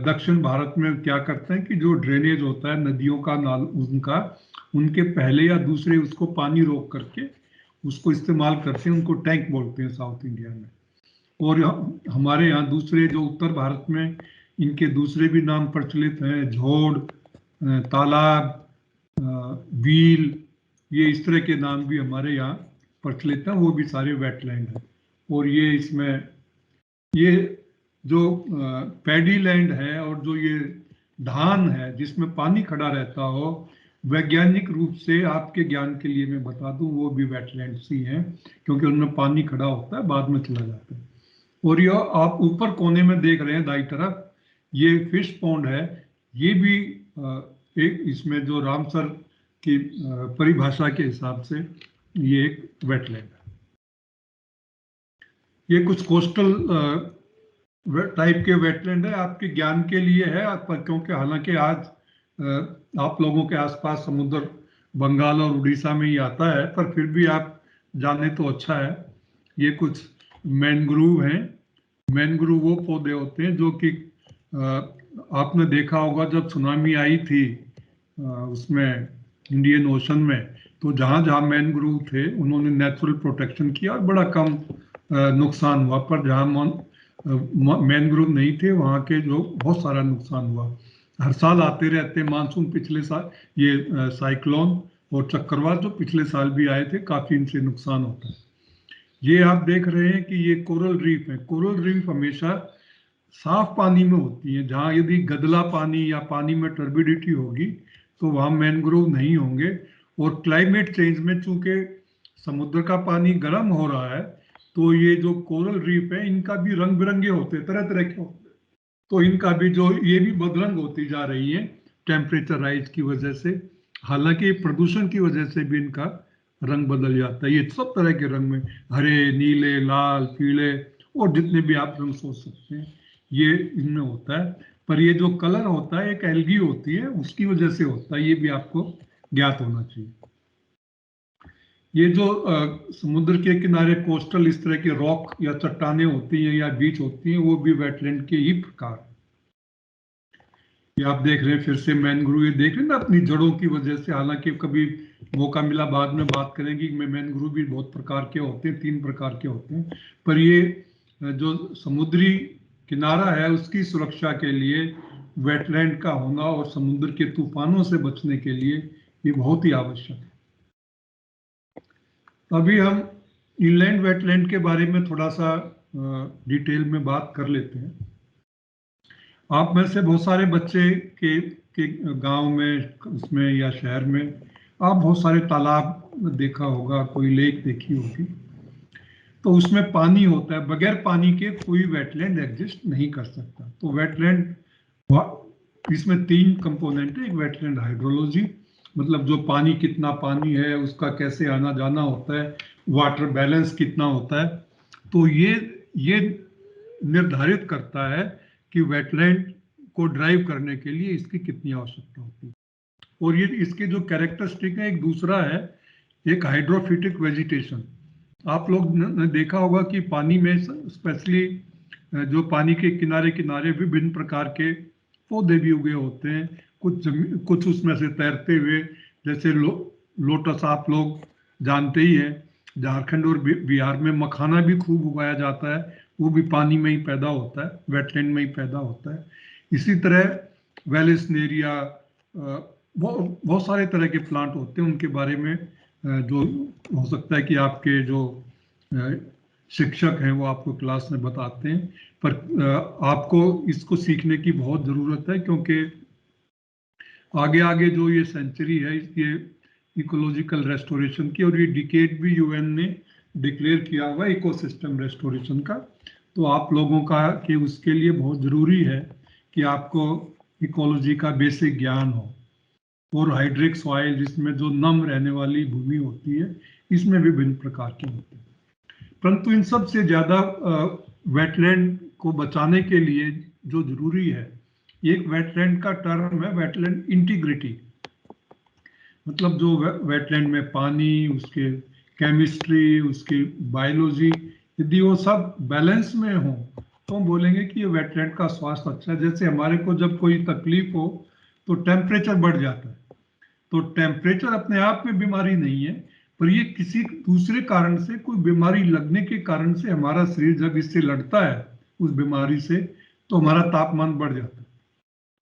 दक्षिण भारत में क्या करते हैं कि जो ड्रेनेज होता है नदियों का, नाल उनका, उनके पहले या दूसरे उसको पानी रोक करके उसको इस्तेमाल करते हैं, उनको टैंक बोलते हैं साउथ इंडिया में। और हमारे यहाँ दूसरे जो उत्तर भारत में इनके दूसरे भी नाम प्रचलित हैं, झोड़, तालाब, बील, ये इस तरह के नाम भी हमारे यहाँ प्रचलित हैं, वो भी सारे वेटलैंड हैं। और ये इसमें ये जो पैडी लैंड है और जो ये धान है जिसमें पानी खड़ा रहता हो, वैज्ञानिक रूप से आपके ज्ञान के लिए मैं बता दूं, वो भी वेटलैंड्स ही हैं, क्योंकि उनमें पानी खड़ा होता है, बाद में चला जाता है। और ये आप ऊपर कोने में देख रहे हैं दाई तरफ, ये फिश पॉन्ड है, ये भी एक इसमें जो रामसर की परिभाषा के हिसाब से ये एक वेटलैंड है। ये कुछ कोस्टल टाइप के वेटलैंड है, आपके ज्ञान के लिए है, पर क्योंकि हालांकि आज आप लोगों के आसपास समुद्र बंगाल और उड़ीसा में ही आता है, पर फिर भी आप जाने तो अच्छा है। ये कुछ मैनग्रोव हैं। मैनग्रोव वो पौधे होते हैं जो कि आपने देखा होगा जब सुनामी आई थी उसमें इंडियन ओशन में, तो जहाँ जहाँ मैनग्रोव थे उन्होंने नेचुरल प्रोटेक्शन किया और बड़ा कम नुकसान हुआ, पर जहाँ मैनग्रोव नहीं थे वहाँ के जो बहुत सारा नुकसान हुआ। हर साल आते रहते हैं मानसून। पिछले साल ये साइक्लोन और चक्रवात जो पिछले साल भी आए थे, काफी इनसे नुकसान होता है। ये आप देख रहे हैं कि ये कोरल रीफ है। कोरल रीफ हमेशा साफ पानी में होती है। जहाँ यदि गदला पानी या पानी में टर्बिडिटी होगी तो वहाँ मैंग्रोव नहीं होंगे। और क्लाइमेट चेंज में चूंकि समुद्र का पानी गर्म हो रहा है तो ये जो कोरल रीफ है इनका भी रंग बिरंगे होते हैं, तरह तरह के होते हैं। तो इनका भी जो ये भी बदरंग होती जा रही है टेम्परेचर राइज की वजह से। हालांकि प्रदूषण की वजह से भी इनका रंग बदल जाता है। ये सब तरह के रंग में, हरे, नीले, लाल, पीले और जितने भी आप रंग सोच सकते हैं ये इनमें होता है। पर ये जो कलर होता है एक एल्गी होती है उसकी वजह से होता है, ये भी आपको ज्ञात होना चाहिए। ये जो समुद्र के किनारे कोस्टल इस तरह के रॉक या चट्टाने होती हैं या बीच होती हैं वो भी वेटलैंड के ही प्रकार। ये आप देख रहे हैं फिर से मैनग्रोव, ये देख रहे हैं ना अपनी जड़ों की वजह से। हालांकि कभी मौका मिला बाद में बात करेंगे कि मैनग्रोव भी बहुत प्रकार के होते हैं, 3 प्रकार के होते हैं। पर ये जो समुद्री किनारा है उसकी सुरक्षा के लिए वेटलैंड का होना और समुद्र के तूफानों से बचने के लिए ये बहुत ही आवश्यक है। अभी हम इनलैंड वेटलैंड के बारे में थोड़ा सा डिटेल में बात कर लेते हैं। आप में से बहुत सारे बच्चे के गांव में उसमें या शहर में आप बहुत सारे तालाब देखा होगा, कोई लेक देखी होगी। तो उसमें पानी होता है, बगैर पानी के कोई वेटलैंड एग्जिस्ट नहीं कर सकता। तो वेटलैंड इसमें 3 कंपोनेंट है। एक वेटलैंड हाइड्रोलॉजी, मतलब जो पानी, कितना पानी है, उसका कैसे आना जाना होता है, वाटर बैलेंस कितना होता है। तो ये निर्धारित करता है कि वेटलैंड को ड्राइव करने के लिए इसकी कितनी आवश्यकता होती है। और ये इसके जो कैरेक्टरिस्टिक है, एक दूसरा है एक हाइड्रोफिटिक वेजिटेशन। आप लोग ने देखा होगा कि पानी में स्पेशली जो पानी के किनारे किनारे विभिन्न प्रकार के पौधे भी उगे होते हैं। कुछ उसमें से तैरते हुए, जैसे लोटस आप लोग जानते ही हैं। झारखंड और बिहार में मखाना भी खूब उगाया जाता है, वो भी पानी में ही पैदा होता है, वेटलैंड में ही पैदा होता है। इसी तरह वेलिस्नेरिया, बहुत सारे तरह के प्लांट होते हैं, उनके बारे में जो हो सकता है कि आपके जो शिक्षक हैं वो आपको क्लास में बताते हैं। पर आपको इसको सीखने की बहुत ज़रूरत है, क्योंकि आगे आगे जो ये सेंचुरी है ये इकोलॉजिकल रेस्टोरेशन की, और ये डिकेड भी यूएन ने डिक्लेयर किया हुआ इकोसिस्टम रेस्टोरेशन का। तो आप लोगों का कि उसके लिए बहुत ज़रूरी है कि आपको इकोलॉजी का बेसिक ज्ञान हो। और हाइड्रिक सॉइल, जिसमें जो नम रहने वाली भूमि होती है, इसमें विभिन्न प्रकार के होते हैं। परंतु इन सब से ज़्यादा वेटलैंड को बचाने के लिए जो जरूरी है, एक वेटलैंड का टर्म है वेटलैंड इंटीग्रिटी। मतलब जो वेटलैंड में पानी, उसके केमिस्ट्री, उसकी बायोलॉजी, यदि वो सब बैलेंस में हो तो हम बोलेंगे कि ये वेटलैंड का स्वास्थ्य अच्छा है। जैसे हमारे को जब कोई तकलीफ हो तो टेम्परेचर बढ़ जाता है। तो टेम्परेचर अपने आप में बीमारी नहीं है, पर ये किसी दूसरे कारण से, कोई बीमारी लगने के कारण से हमारा शरीर जब इससे लड़ता है उस बीमारी से, तो हमारा तापमान बढ़ जाता है।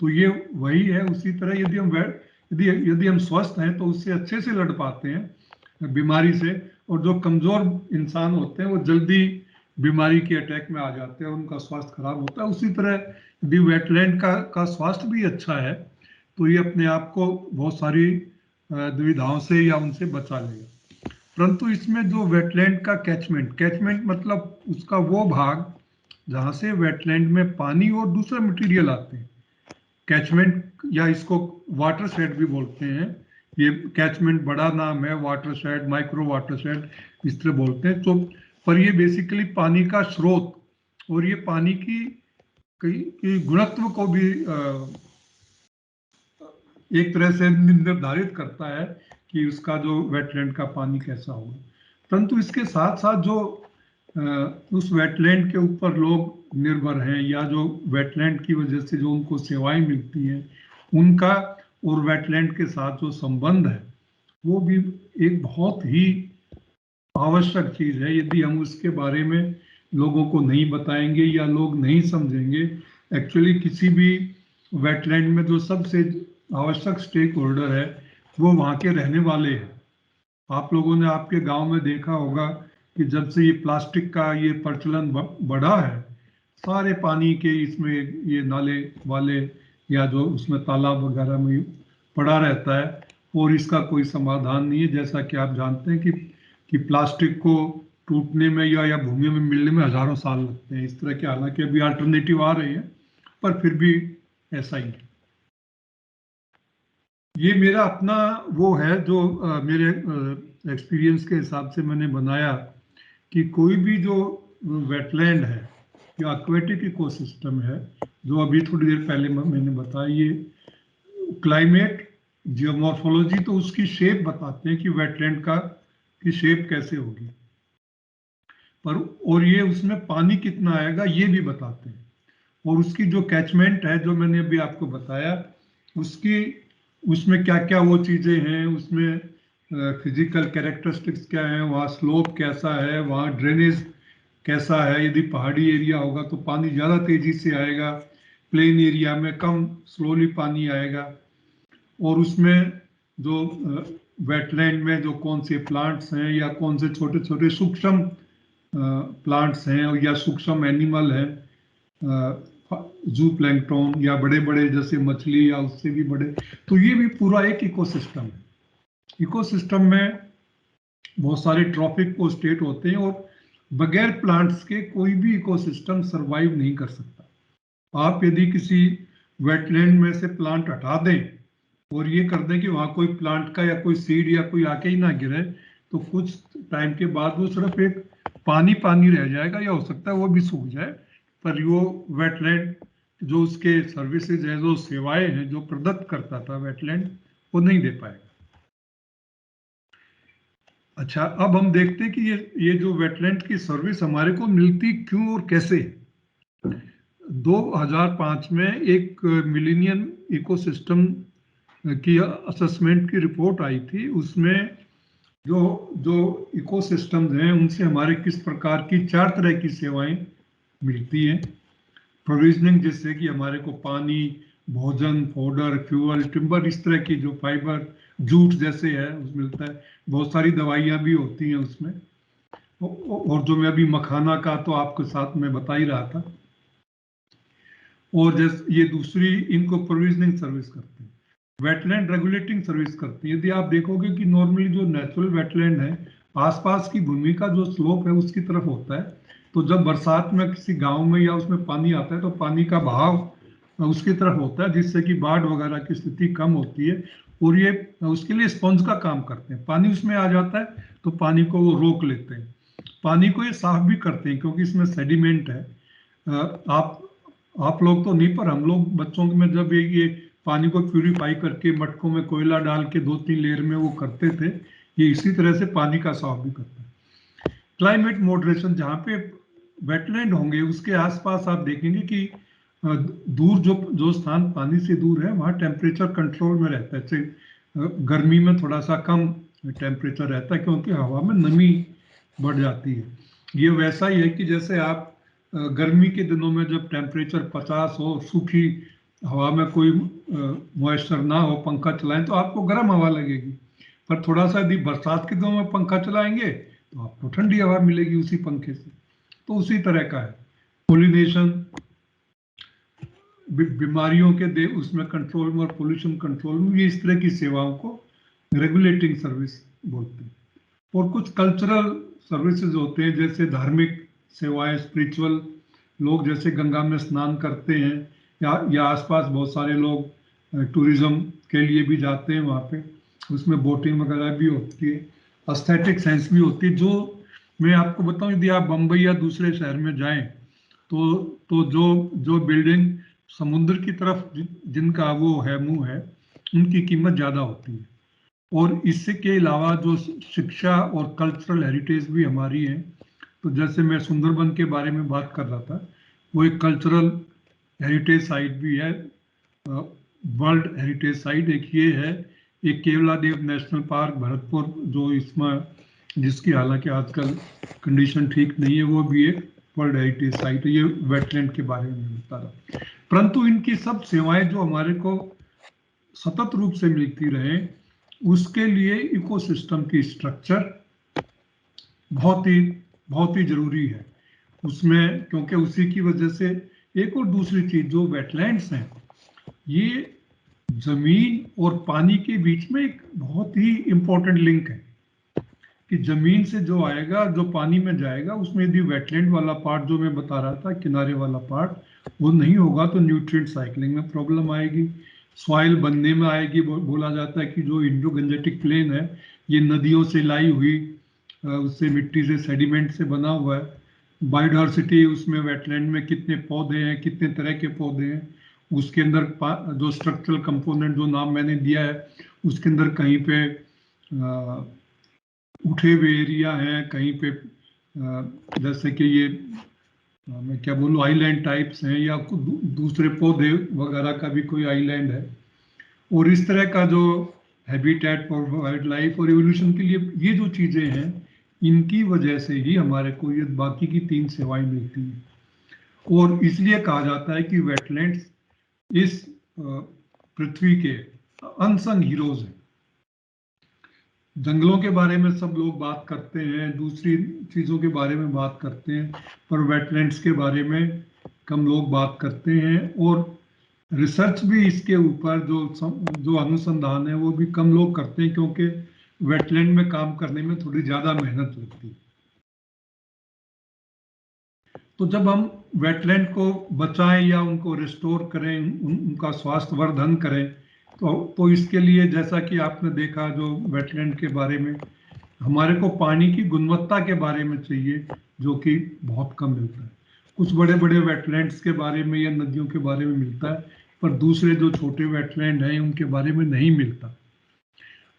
तो ये वही है। उसी तरह यदि हम स्वस्थ हैं तो उससे अच्छे से लड़ पाते हैं बीमारी से, और जो कमजोर इंसान होते हैं वो जल्दी बीमारी के अटैक में आ जाते हैं और उनका स्वास्थ्य खराब होता है। उसी तरह यदि वेटलैंड का स्वास्थ्य भी अच्छा है तो ये अपने आप को बहुत सारी दुविधाओं से या उनसे बचा लेगा। परंतु इसमें जो वेटलैंड का कैचमेंट मतलब उसका वो भाग जहाँ से वेटलैंड में पानी और दूसरा मटेरियल आते हैं। कैचमेंट, या इसको वाटरशेड भी बोलते हैं। ये कैचमेंट बड़ा नाम है, वाटरशेड, माइक्रो वाटरशेड, इस तरह बोलते हैं। तो पर ये बेसिकली पानी का स्रोत और ये पानी की गुणत्व को भी एक तरह से निर्धारित करता है कि उसका जो वेटलैंड का पानी कैसा होगा। परंतु इसके साथ साथ जो उस वेटलैंड के ऊपर लोग निर्भर हैं, या जो वेटलैंड की वजह से जो उनको सेवाएं मिलती हैं, उनका और वेटलैंड के साथ जो संबंध है वो भी एक बहुत ही आवश्यक चीज है। यदि हम उसके बारे में लोगों को नहीं बताएंगे या लोग नहीं समझेंगे, एक्चुअली किसी भी वेटलैंड में जो सबसे आवश्यक स्टेक होल्डर है वो वहाँ के रहने वाले हैं। आप लोगों ने आपके गांव में देखा होगा कि जब से ये प्लास्टिक का ये प्रचलन बढ़ा है, सारे पानी के इसमें ये नाले वाले या जो उसमें तालाब वगैरह में पड़ा रहता है और इसका कोई समाधान नहीं है। जैसा कि आप जानते हैं कि प्लास्टिक को टूटने में या भूमि में मिलने में हजारों साल लगते हैं इस तरह के। हालांकि अभी अल्टरनेटिव आ रहे हैं पर फिर भी ऐसा ही है। ये मेरा अपना वो है जो मेरे एक्सपीरियंस के हिसाब से मैंने बनाया कि कोई भी जो वेटलैंड है या एक्वेटिक इकोसिस्टम है, जो अभी थोड़ी देर पहले मैंने बताया, ये क्लाइमेट जियोमॉर्फोलॉजी तो उसकी शेप बताते हैं कि वेटलैंड की शेप कैसे होगी, पर और ये उसमें पानी कितना आएगा ये भी बताते हैं। और उसकी जो कैचमेंट है जो मैंने अभी आपको बताया, उसमें क्या क्या वो चीज़ें हैं, उसमें फिजिकल कैरेक्टरिस्टिक्स क्या हैं, वहाँ स्लोप कैसा है, वहाँ ड्रेनेज कैसा है। यदि पहाड़ी एरिया होगा तो पानी ज़्यादा तेज़ी से आएगा, प्लेन एरिया में कम स्लोली पानी आएगा। और उसमें जो वेटलैंड में जो कौन से प्लांट्स हैं या कौन से छोटे छोटे सूक्ष्म प्लांट्स हैं या सूक्ष्म एनिमल हैं, जू प्लैंकटन या बड़े बड़े जैसे मछली या उससे भी बड़े, तो ये भी पूरा एक इकोसिस्टम है। इकोसिस्टम में बहुत सारे ट्रॉपिक को स्टेट होते हैं और बगैर प्लांट्स के कोई भी इकोसिस्टम सरवाइव नहीं कर सकता। आप यदि किसी वेटलैंड में से प्लांट हटा दें और ये कर दें कि वहाँ कोई प्लांट का या कोई सीड या कोई आके ही ना गिरे, तो कुछ टाइम के बाद वो सिर्फ एक पानी पानी रह जाएगा या हो सकता है वो भी सूख जाए, पर वो वेटलैंड जो उसके सर्विसेज है, जो सेवाएं हैं जो प्रदत्त करता था वेटलैंड, वो नहीं दे पाएगा। अच्छा, अब हम देखते हैं कि ये जो वेटलैंड की सर्विस हमारे को मिलती क्यों और कैसे। 2005 में एक मिलेनियम इकोसिस्टम की असेसमेंट की रिपोर्ट आई थी। उसमें जो इकोसिस्टम्स हैं उनसे हमारे किस प्रकार की 4 तरह की सेवाएं मिलती हैं। प्रोविजनिंग, जिससे कि हमारे को पानी, भोजन, पाउडर, फ्यूल, टिम्बर, इस तरह की जो फाइबर, जूट जैसे है उस मिलता है। बहुत सारी दवाइयाँ भी होती हैं उसमें। और जो मैं अभी मखाना का तो आपके साथ में बता ही रहा था। और जैसे ये दूसरी इनको प्रोविजनिंग सर्विस करते हैं। वेटलैंड रेगुलेटिंग सर्विस करती है। यदि आप देखोगे कि नॉर्मली जो नेचुरल वेटलैंड है आसपास की भूमि का जो स्लोप है उसकी तरफ होता है, तो जब बरसात में किसी गांव में या उसमें पानी आता है तो पानी का बहाव उसकी तरफ होता है, जिससे कि बाढ़ वगैरह की स्थिति कम होती है। और ये उसके लिए स्पंज का काम करते हैं। पानी उसमें आ जाता है तो पानी को वो रोक लेते हैं। पानी को ये साफ भी करते हैं क्योंकि इसमें सेडिमेंट है। आप लोग तो नहीं, पर हम लोग बच्चों में जब ये पानी को प्यूरिफाई करके मटकों में कोयला डाल के 2-3 लेयर में वो करते थे, ये इसी तरह से पानी का साफ भी करते हैं। क्लाइमेट मॉडरेशन, जहाँ पे वेटलैंड होंगे उसके आसपास आप देखेंगे कि दूर जो स्थान पानी से दूर है वहाँ टेम्परेचर कंट्रोल में रहता है। जैसे गर्मी में थोड़ा सा कम टेम्परेचर रहता है क्योंकि हवा में नमी बढ़ जाती है। ये वैसा ही है कि जैसे आप गर्मी के दिनों में जब टेम्परेचर 50 हो, सूखी हवा में कोई मॉइस्चर ना हो, पंखा चलाएं तो आपको गर्म हवा लगेगी। पर थोड़ा सा यदि बरसात के दिनों में पंखा चलाएंगे तो आपको ठंडी हवा मिलेगी उसी पंखे से। तो उसी तरह का है पोलिनेशन, बीमारियों के उसमें कंट्रोल में और पोल्यूशन कंट्रोल में, ये इस तरह की सेवाओं को रेगुलेटिंग सर्विस बोलते हैं। और कुछ कल्चरल सर्विसेज होते हैं जैसे धार्मिक सेवाएं, स्पिरिचुअल, लोग जैसे गंगा में स्नान करते हैं या आसपास बहुत सारे लोग टूरिज्म के लिए भी जाते हैं वहाँ पे, उसमें बोटिंग वगैरह भी होती है। एस्थेटिक सेंस भी होती है। जो मैं आपको बताऊं, यदि आप बम्बई या दूसरे शहर में जाएं तो जो बिल्डिंग समुद्र की तरफ जिनका वो है मुंह है, उनकी कीमत ज़्यादा होती है। और इससे के अलावा जो शिक्षा और कल्चरल हेरिटेज भी हमारी है, तो जैसे मैं सुंदरबन के बारे में बात कर रहा था, वो एक कल्चरल हेरिटेज साइट भी है, वर्ल्ड हेरिटेज साइट। एक ये है, एक केवलादेव नेशनल पार्क भरतपुर, जो इसमें जिसकी हालांकि आजकल कंडीशन ठीक नहीं है, वो भी एक वर्ल्ड हेरिटेज साइट है। ये वेटलैंड के बारे में बता रहा। परंतु इनकी सब सेवाएं जो हमारे को सतत रूप से मिलती रहे, उसके लिए इकोसिस्टम की स्ट्रक्चर बहुत ही जरूरी है उसमें, क्योंकि उसी की वजह से एक और दूसरी चीज जो वेटलैंड्स हैं, ये जमीन और पानी के बीच में एक बहुत ही इंपॉर्टेंट लिंक है कि जमीन से जो आएगा, जो पानी में जाएगा, उसमें यदि वेटलैंड वाला पार्ट जो मैं बता रहा था, किनारे वाला पार्ट, वो नहीं होगा तो न्यूट्रिएंट साइक्लिंग में प्रॉब्लम आएगी, सॉइल बनने में आएगी। बोला जाता है कि जो इंडो गंजेटिक प्लेन है, ये नदियों से लाई हुई, उससे मिट्टी से, सेडिमेंट से बना हुआ है। बायोडायवर्सिटी, उसमें वेटलैंड में कितने पौधे हैं, कितने तरह के पौधे हैं, उसके अंदर जो स्ट्रक्चरल कंपोनेंट जो नाम मैंने दिया है, उसके अंदर कहीं पे उठे हुए एरिया हैं, कहीं पे जैसे कि ये मैं क्या बोलूँ, आइलैंड टाइप्स हैं, या दूसरे पौधे वगैरह का भी कोई आइलैंड है। और इस तरह का जो हैबिटेट फॉर वाइल्ड लाइफ और इवोल्यूशन के लिए ये जो चीज़ें हैं, इनकी वजह से ही हमारे को ये बाकी की 3 सेवाएं मिलती हैं। और इसलिए कहा जाता है कि वेटलैंड्स इस पृथ्वी के अनसंग हीरोज हैं। जंगलों के बारे में सब लोग बात करते हैं, दूसरी चीज़ों के बारे में बात करते हैं, पर वेटलैंड्स के बारे में कम लोग बात करते हैं। और रिसर्च भी इसके ऊपर जो अनुसंधान है वो भी कम लोग करते हैं, क्योंकि वेटलैंड में काम करने में थोड़ी ज़्यादा मेहनत लगती है। तो जब हम वेटलैंड को बचाएं या उनको रिस्टोर करें, उनका स्वास्थ्य वर्धन करें, तो इसके लिए जैसा कि आपने देखा, जो वेटलैंड के बारे में हमारे को पानी की गुणवत्ता के बारे में चाहिए, जो कि बहुत कम मिलता है। कुछ बड़े बड़े वेटलैंड्स के बारे में या नदियों के बारे में मिलता है, पर दूसरे जो छोटे वेटलैंड हैं उनके बारे में नहीं मिलता।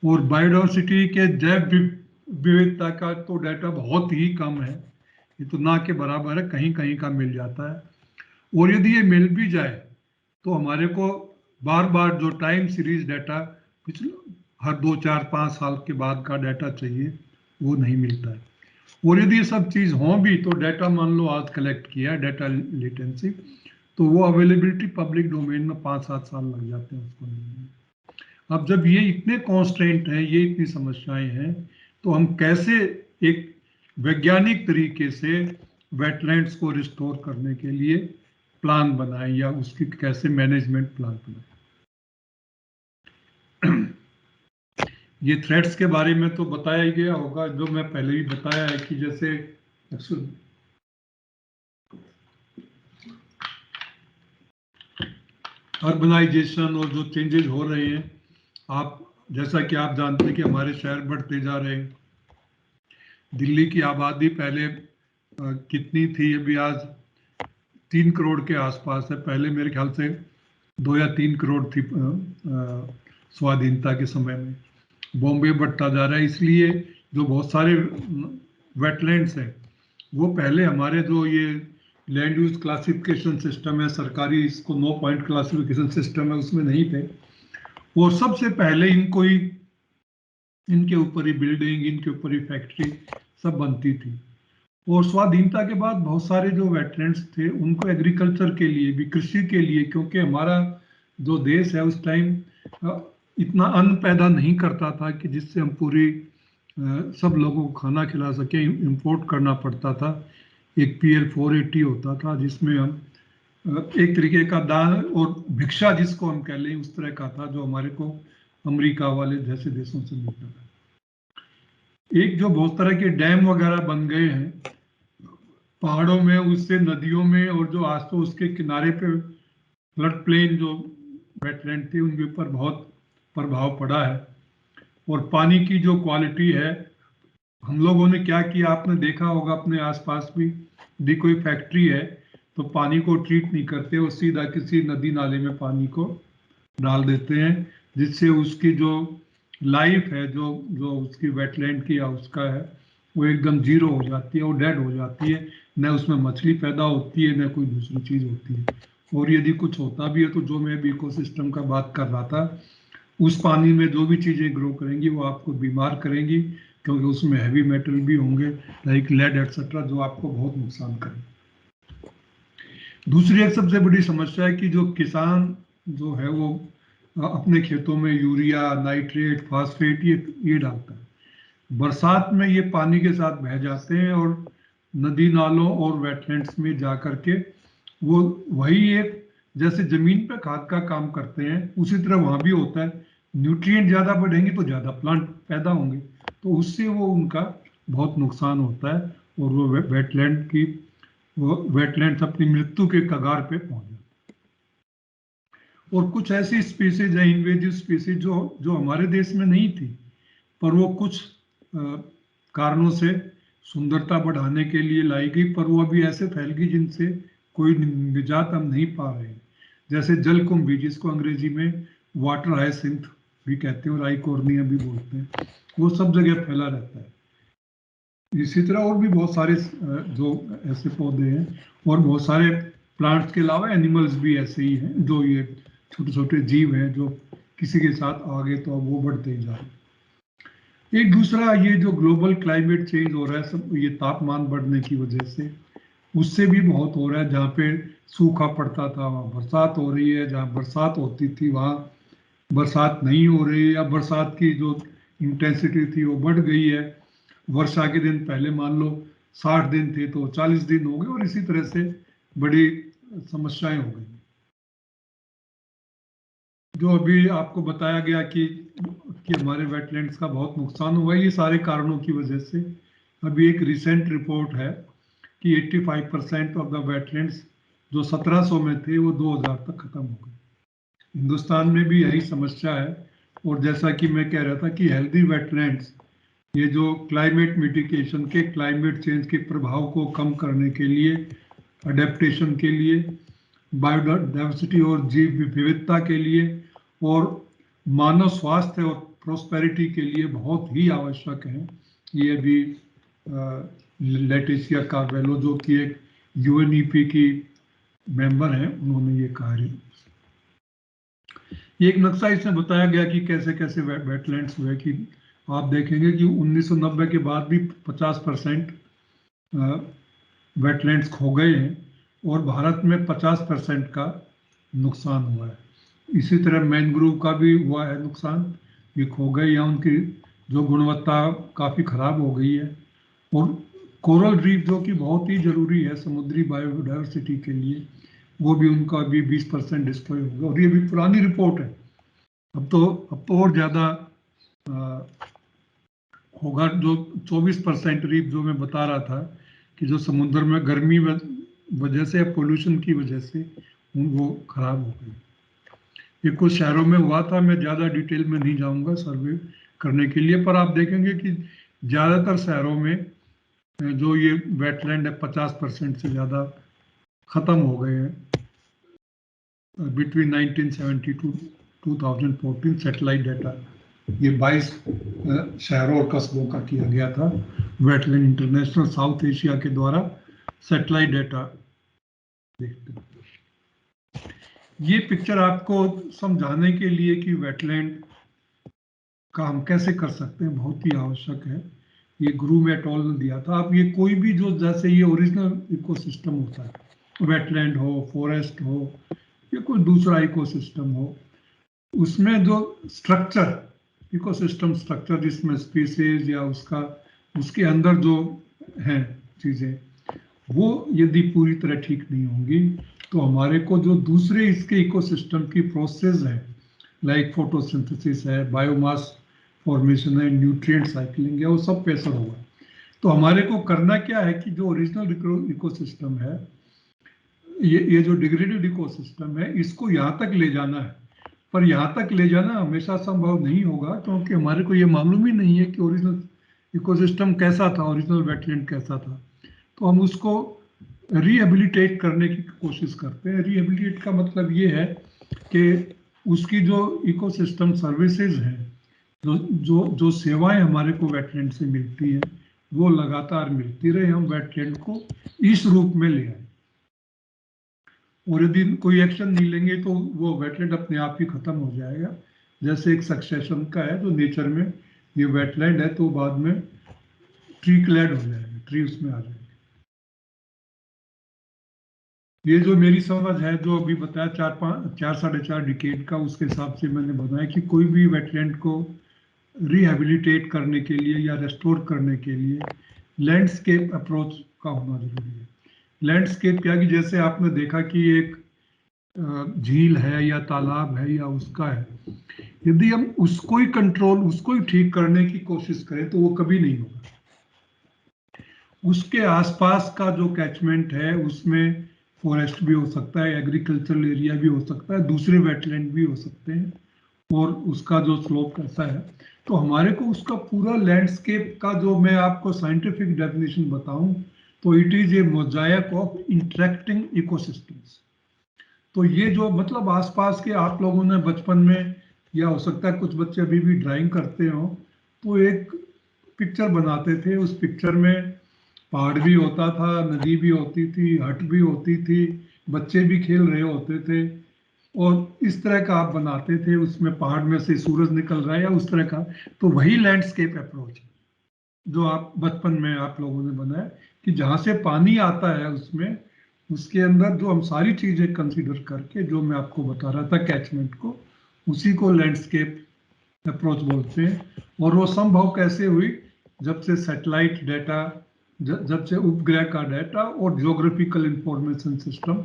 और बायोडायवर्सिटी के जैव विविधता का तो डाटा बहुत ही कम है, ये तो ना के बराबर है, कहीं कहीं का मिल जाता है। और यदि ये मिल भी जाए तो हमारे को बार बार जो टाइम सीरीज डाटा पिछले हर 2, 4, 5 साल के बाद का डाटा चाहिए, वो नहीं मिलता है। और यदि ये सब चीज़ हों भी तो डाटा मान लो आज कलेक्ट किया, डाटा लेटेंसी, तो वो अवेलेबिलिटी पब्लिक डोमेन में 5-7 साल लग जाते हैं उसको मिलने। अब जब ये इतने कॉन्स्टेंट हैं, ये इतनी समस्याएं हैं, तो हम कैसे एक वैज्ञानिक तरीके से वेटलैंड्स को रिस्टोर करने के लिए प्लान बनाएं, या उसकी कैसे मैनेजमेंट प्लान बनाएं। ये थ्रेट्स के बारे में तो बताया ही गया होगा, जो मैं पहले ही बताया है कि जैसे अर्बनाइजेशन और जो चेंजेस हो रहे हैं, आप जैसा कि आप जानते हैं कि हमारे शहर बढ़ते जा रहे हैं। दिल्ली की आबादी पहले कितनी थी, अभी आज 3 करोड़ के आसपास है। पहले मेरे ख्याल से 2 या 3 करोड़ थी स्वाधीनता के समय में। बॉम्बे बढ़ता जा रहा है, इसलिए जो बहुत सारे वेटलैंड्स हैं वो पहले हमारे जो ये लैंड यूज क्लासिफिकेशन सिस्टम है, सरकारी इसको 9 पॉइंट क्लासिफिकेशन सिस्टम है, उसमें नहीं थे। और सबसे पहले इनको ही, इनके ऊपर ही बिल्डिंग, इनके ऊपर ही फैक्ट्री सब बनती थी। और स्वाधीनता के बाद बहुत सारे जो वेटलैंड्स थे उनको एग्रीकल्चर के लिए भी, कृषि के लिए, क्योंकि हमारा जो देश है उस टाइम इतना अन्न पैदा नहीं करता था कि जिससे हम पूरी सब लोगों को खाना खिला सके, इंपोर्ट करना पड़ता था। एक PL 480 होता था जिसमें हम एक तरीके का दान और भिक्षा जिसको हम कह लें, उस तरह का था, जो हमारे को अमेरिका वाले जैसे देशों से मिलता था। एक जो बहुत तरह के डैम वगैरह बन गए हैं पहाड़ों में, उससे नदियों में, और जो आज तो उसके किनारे पे फ्लड प्लेन जो वेटलैंड थी उनके ऊपर बहुत प्रभाव पड़ा है। और पानी की जो क्वालिटी है, हम लोगों ने क्या किया, आपने देखा होगा अपने आसपास भी, यदि कोई फैक्ट्री है तो पानी को ट्रीट नहीं करते, वो सीधा किसी नदी नाले में पानी को डाल देते हैं, जिससे उसकी जो लाइफ है, जो उसकी वेटलैंड की या उसका है, वो एकदम जीरो हो जाती है, वो डेड हो जाती है। न उसमें मछली पैदा होती है, न कोई दूसरी चीज होती है। और यदि कुछ होता भी है तो जो मैं भी इकोसिस्टम का बात कर रहा था, उस पानी में जो भी चीजें ग्रो करेंगी वो आपको बीमार करेंगी, क्योंकि उसमें हैवी मेटल भी होंगे, लाइक लेड एक्सेट्रा, जो आपको बहुत नुकसान करें। दूसरी एक सबसे बड़ी समस्या है कि जो किसान जो है वो अपने खेतों में यूरिया, नाइट्रेट, फास्फेट ये डालता है। बरसात में ये पानी के साथ बह जाते हैं और नदी नालों और वेटलैंड्स में जा करके वो वही एक जैसे जमीन पे खाद का काम करते हैं, उसी तरह वहां भी होता है। न्यूट्रिएंट ज्यादा बढ़ेंगे तो ज्यादा प्लांट पैदा होंगे, तो उससे वो उनका बहुत नुकसान होता है और वो वेटलैंड्स अपनी मृत्यु के कगार पे पहुंच जाते हैं। और कुछ ऐसी स्पीसीज है, इन्वेजिव स्पीसीज, जो हमारे देश में नहीं थी, पर वो कुछ कारणों से सुंदरता बढ़ाने के लिए लाई गई, पर वो अभी ऐसे फैल गई जिनसे कोई निजात हम नहीं पा रहे हैं। जैसे जलकुंभी, जिसको अंग्रेजी में वाटर हायसिंथ भी कहते हैं और आइकोर्निया भी बोलते हैं, वो सब जगह फैला रहता है। इसी तरह और भी बहुत सारे जो ऐसे पौधे हैं और बहुत सारे प्लांट्स के अलावा एनिमल्स भी ऐसे ही हैं, जो ये छोटे छोटे जीव हैं जो किसी के साथ आगे तो वो बढ़ते ही जा रहे हैं। एक दूसरा ये जो ग्लोबल क्लाइमेट चेंज हो रहा है, सब ये तापमान बढ़ने की वजह से, उससे भी बहुत हो रहा है। जहाँ पे सूखा पड़ता था वहाँ बरसात हो रही है, जहाँ बरसात होती थी वहाँ बरसात नहीं हो रही है, या बरसात की जो इंटेंसिटी थी वो बढ़ गई है। वर्षा के दिन पहले मान लो 60 दिन थे तो 40 दिन हो गए, और इसी तरह से बड़ी समस्याएं हो गई। जो अभी आपको बताया गया कि हमारे वेटलैंड्स का बहुत नुकसान हुआ, ये सारे कारणों की वजह से। अभी एक रिसेंट रिपोर्ट है कि 85% ऑफ द वेटलैंड्स जो 1700 में थे वो 2000 तक खत्म हो गए। हिंदुस्तान में भी यही समस्या है। और जैसा कि मैं कह रहा था कि हेल्दी वेटलैंड्स, ये जो क्लाइमेट मिटिगेशन के, क्लाइमेट चेंज के प्रभाव को कम करने के लिए, अडेप्टेशन के लिए, बायोडाइवर्सिटी और जीव विविधता के लिए, और मानव स्वास्थ्य और प्रोस्पेरिटी के लिए बहुत ही आवश्यक है। ये भी लेटिसिया कार्वेलो, जो कि एक यूएनईपी की मेंबर हैं, उन्होंने ये कहा है। एक नक्शा इसमें बताया गया कि कैसे कैसे वेटलैंड्स हुए, कि आप देखेंगे कि 1990 के बाद भी 50% वेटलैंड्स खो गए हैं, और भारत में 50% का नुकसान हुआ है। इसी तरह मैनग्रोव का भी हुआ है नुकसान, ये खो गए या उनकी जो गुणवत्ता काफ़ी खराब हो गई है। और कोरल रीफ, जो कि बहुत ही जरूरी है समुद्री बायोडाइवर्सिटी के लिए, वो भी उनका भी 20% डिस्ट्रॉय हो गया। और ये भी पुरानी रिपोर्ट है, अब तो और ज़्यादा होगा। जो 24% रीफ जो मैं बता रहा था कि जो समुद्र में गर्मी वजह से, पोल्यूशन की वजह से वो खराब हो गई। ये कुछ शहरों में हुआ था, मैं ज़्यादा डिटेल में नहीं जाऊंगा सर्वे करने के लिए, पर आप देखेंगे कि ज़्यादातर शहरों में जो ये वेटलैंड है 50% से ज़्यादा ख़त्म हो गए हैं। बिटवीन 1970 टू 2014 सेटेलाइट डाटा, ये 22 शहरों और कस्बों का किया गया था वेटलैंड इंटरनेशनल साउथ एशिया के द्वारा सेटेलाइट डाटा देखते हैं। ये पिक्चर आपको समझाने के लिए कि वेटलैंड का हम कैसे कर सकते हैं बहुत ही आवश्यक है। ये ग्रूम एट ऑल ने दिया था। आप ये कोई भी जो, जैसे ये ओरिजिनल इकोसिस्टम होता है, वेटलैंड हो, फॉरेस्ट हो, या कोई दूसरा इकोसिस्टम हो, उसमें जो स्ट्रक्चर, इकोसिस्टम स्ट्रक्चर, जिसमें स्पीसीज या उसके अंदर जो हैं चीज़ें, वो यदि पूरी तरह ठीक नहीं होंगी तो हमारे को जो दूसरे इसके इकोसिस्टम की प्रोसेस है, लाइक फोटोसिंथेसिस है, बायोमास फॉर्मेशन है, न्यूट्रिएंट साइकिलिंग है, वो सब पे असर होगा। तो हमारे को करना क्या है कि जो ओरिजिनल इकोसिस्टम है, ये जो डिग्रेडेड इकोसिस्टम है, इसको यहाँ तक ले जाना है। पर यहाँ तक ले जाना हमेशा संभव नहीं होगा, क्योंकि हमारे को ये मालूम ही नहीं है कि ओरिजिनल इकोसिस्टम कैसा था, ओरिजिनल वेटलैंड कैसा था। तो हम उसको रिहेबिलिटेट करने की कोशिश करते हैं। रिहेबिलिटेट का मतलब ये है कि उसकी जो इकोसिस्टम सर्विसेज हैं, जो सेवाएं हमारे को वेटलैंड से मिलती हैं, वो लगातार मिलती रहे, हम वेटलैंड को इस रूप में ले आए। और यदि कोई एक्शन नहीं लेंगे तो वो वेटलैंड अपने आप ही खत्म हो जाएगा। जैसे एक सक्सेशन का है, जो नेचर में ये वेटलैंड है तो बाद में ट्री क्लैड हो जाएगा, ट्री उसमें आ जाएगा। ये जो मेरी समझ है, जो अभी बताया 4-4.5 डिकेड का, उसके हिसाब से मैंने बताया कि कोई भी वेटलैंड को रिहेबिलिटेट करने के लिए या रेस्टोर करने के लिए लैंडस्केप अप्रोच का होना जरूरी है। लैंडस्केप क्या, कि जैसे आपने देखा कि एक झील है या तालाब है या उसका है, यदि हम उसको ही कंट्रोल, उसको ही ठीक करने की कोशिश करें तो वो कभी नहीं होगा। उसके आसपास का जो कैचमेंट है उसमें फॉरेस्ट भी हो सकता है, एग्रीकल्चरल एरिया भी हो सकता है, दूसरे वेटलैंड भी हो सकते हैं, और उसका जो स्लोप कैसा है, तो हमारे को उसका पूरा लैंडस्केप का, जो मैं आपको साइंटिफिक डेफिनेशन बताऊं, तो it is a Mosaic of interacting ecosystems. तो ये जो मतलब आसपास के, आप लोगों ने बचपन में, या हो सकता है कुछ बच्चे अभी भी ड्राइंग करते हो, तो एक पिक्चर बनाते थे, उस पिक्चर में पहाड़ भी होता था, नदी भी होती थी, हट भी होती थी, बच्चे भी खेल रहे होते थे, और इस तरह का आप बनाते थे, उसमें पहाड़ में से सूरज निकल रहा है या उस तरह का। तो वही लैंडस्केप अप्रोच है जो आप बचपन में आप लोगों ने बनाया, कि जहां से पानी आता है उसमें, उसके अंदर जो हम सारी चीजें कंसीडर करके, जो मैं आपको बता रहा था कैचमेंट को, उसी को लैंडस्केप अप्रोच बोलते हैं। और वो संभव कैसे हुई, जब से सैटेलाइट डाटा, जब से उपग्रह का डाटा और ज्योग्राफिकल इंफॉर्मेशन सिस्टम,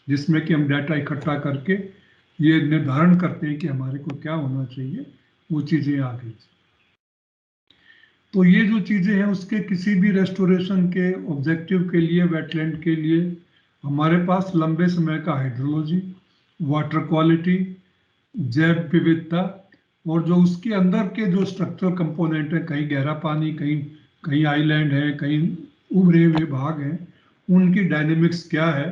जिसमें कि हम डाटा इकट्ठा करके ये निर्धारण करते हैं कि हमारे को क्या होना चाहिए, वो चीजें आ गई। तो ये जो चीजें हैं, उसके किसी भी रेस्टोरेशन के ऑब्जेक्टिव के लिए, वेटलैंड के लिए, हमारे पास लंबे समय का हाइड्रोलॉजी, वाटर क्वालिटी, जैव विविधता, और जो उसके अंदर के जो स्ट्रक्चरल कंपोनेंट है, कहीं गहरा पानी, कहीं कहीं आइलैंड है, कहीं उभरे हुए भाग हैं, उनकी डायनेमिक्स क्या है,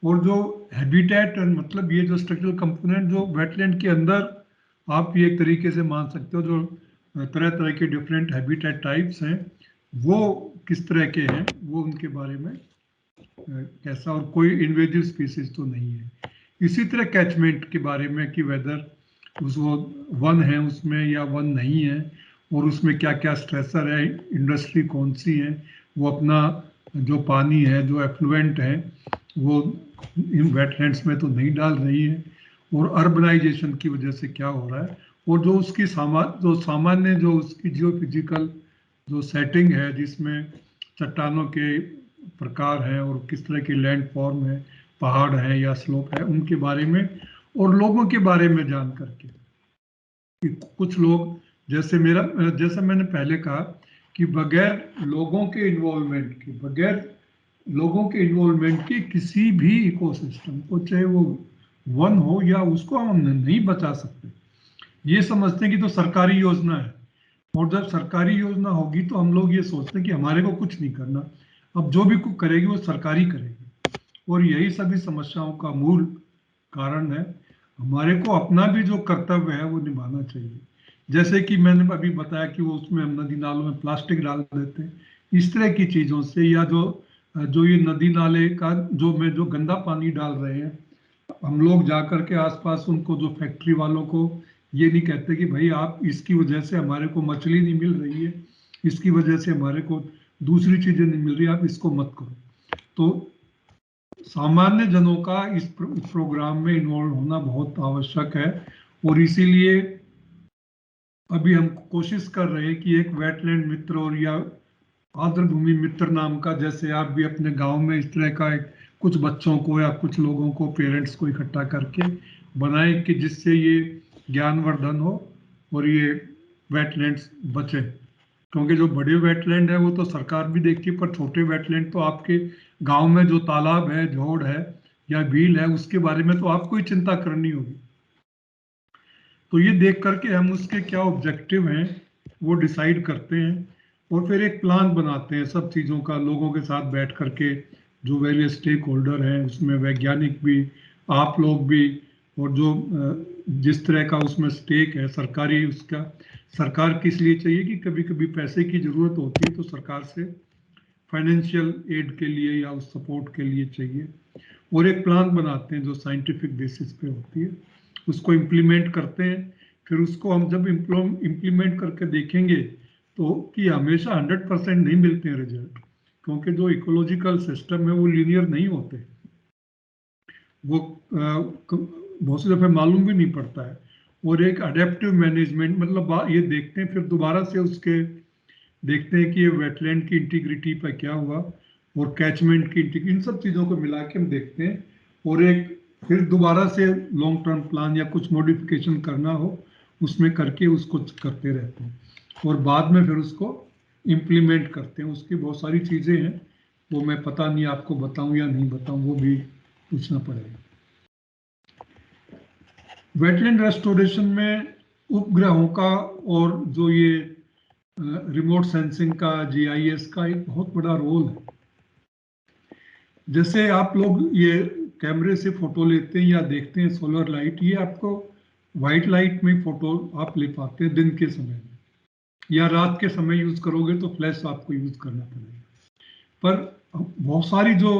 और जो हैबिटेट, मतलब ये जो स्ट्रक्चरल कंपोनेंट जो वेटलैंड के अंदर, आप ये एक तरीके से मान सकते हो, जो तरह तरह के डिफरेंट हैबिटेट टाइप्स हैं, वो किस तरह के हैं, वो उनके बारे में कैसा, और कोई इन्वेजिव स्पीसीज तो नहीं है। इसी तरह कैचमेंट के बारे में, कि वेदर उस वो वन है उसमें या वन नहीं है, और उसमें क्या क्या स्ट्रेसर है, इंडस्ट्री कौन सी है, वो अपना जो पानी है, जो एफ्लुएंट है, वो इन वेटलैंड्स में तो नहीं डाल रही है, और अर्बनाइजेशन की वजह से क्या हो रहा है, और जो उसकी सामान्य जो उसकी जियोफिजिकल जो सेटिंग है, जिसमें चट्टानों के प्रकार हैं और किस तरह की लैंड फॉर्म है, पहाड़ है या स्लोप है, उनके बारे में, और लोगों के बारे में जान करके, कि कुछ लोग, जैसे मैंने पहले कहा, कि बगैर लोगों के इन्वॉल्वमेंट के, बगैर लोगों के इन्वॉल्वमेंट के किसी भी इकोसिस्टम को, चाहे वो वन हो, या उसको हम नहीं बचा सकते। ये समझते हैं कि तो सरकारी योजना है, और जब सरकारी योजना होगी तो हम लोग ये सोचते हैं कि हमारे को कुछ नहीं करना, अब जो भी कुछ करेगी वो सरकारी करेगी, और यही सभी समस्याओं का मूल कारण है। हमारे को अपना भी जो कर्तव्य है वो निभाना चाहिए। जैसे कि मैंने अभी बताया कि वो उसमें हम नदी नालों में प्लास्टिक डाल देते हैं, इस तरह की चीजों से, या जो जो ये नदी नाले का जो गंदा पानी डाल रहे हैं, हम लोग जाकर के आसपास उनको, जो फैक्ट्री वालों को, ये नहीं कहते कि भाई आप, इसकी वजह से हमारे को मछली नहीं मिल रही है, इसकी वजह से हमारे को दूसरी चीजें नहीं मिल रही, आप इसको मत करो। तो सामान्य जनों का इस प्रोग्राम में इन्वॉल्व होना बहुत आवश्यक है, और इसीलिए अभी हम कोशिश कर रहे हैं कि एक वेटलैंड मित्र, और या आर्द्रभूमि मित्र नाम का, जैसे आप भी अपने गांव में इस तरह का एक कुछ बच्चों को या कुछ लोगों को, पेरेंट्स को इकट्ठा करके बनाएं, कि जिससे ये ज्ञानवर्धन हो और ये वेटलैंड्स बचे। क्योंकि जो बड़े वेटलैंड है वो तो सरकार भी देखती है, पर छोटे वेटलैंड तो आपके गांव में जो तालाब है, जोड़ है या झील है, उसके बारे में तो आपको ही चिंता करनी होगी। तो ये देख करके हम उसके क्या ऑब्जेक्टिव हैं वो डिसाइड करते हैं, और फिर एक प्लान बनाते हैं सब चीज़ों का, लोगों के साथ बैठ करके, जो वेरियस स्टेक होल्डर हैं उसमें, वैज्ञानिक भी, आप लोग भी, और जो जिस तरह का उसमें स्टेक है सरकारी, उसका सरकार किस लिए चाहिए, कि कभी कभी पैसे की जरूरत होती है तो सरकार से फाइनेंशियल एड के लिए या उस सपोर्ट के लिए चाहिए, और एक प्लान बनाते हैं जो साइंटिफिक बेसिस पे होती है, उसको इम्प्लीमेंट करते हैं। फिर उसको हम जब इम्प्लीमेंट करके देखेंगे, तो कि हमेशा 100% नहीं मिलते हैं रिजल्ट, क्योंकि जो इकोलॉजिकल सिस्टम है वो लीनियर नहीं होते, वो बहुत सी दफे मालूम भी नहीं पड़ता है। और एक अडेप्टिव मैनेजमेंट, मतलब ये देखते हैं फिर दोबारा से उसके देखते हैं कि ये वेटलैंड की इंटीग्रिटी पर क्या हुआ और कैचमेंट की इंटीग्रिटी, इन सब चीज़ों को मिला के हम देखते हैं। और एक फिर दोबारा से लॉन्ग टर्म प्लान या कुछ मॉडिफिकेशन करना हो उसमें करके उसको करते रहते हैं और बाद में फिर उसको इम्प्लीमेंट करते हैं। उसकी बहुत सारी चीज़ें हैं, वो मैं पता नहीं आपको बताऊं या नहीं बताऊं, वो भी पूछना पड़ेगा। वेटलैंड रेस्टोरेशन में उपग्रहों का और जो ये रिमोट सेंसिंग का, जीआईएस का एक बहुत बड़ा रोल है। जैसे आप लोग ये कैमरे से फोटो लेते हैं या देखते हैं सोलर लाइट, ये आपको वाइट लाइट में फोटो आप ले पाते हैं दिन के समय में, या रात के समय यूज करोगे तो फ्लैश आपको यूज करना पड़ेगा। पर बहुत सारी जो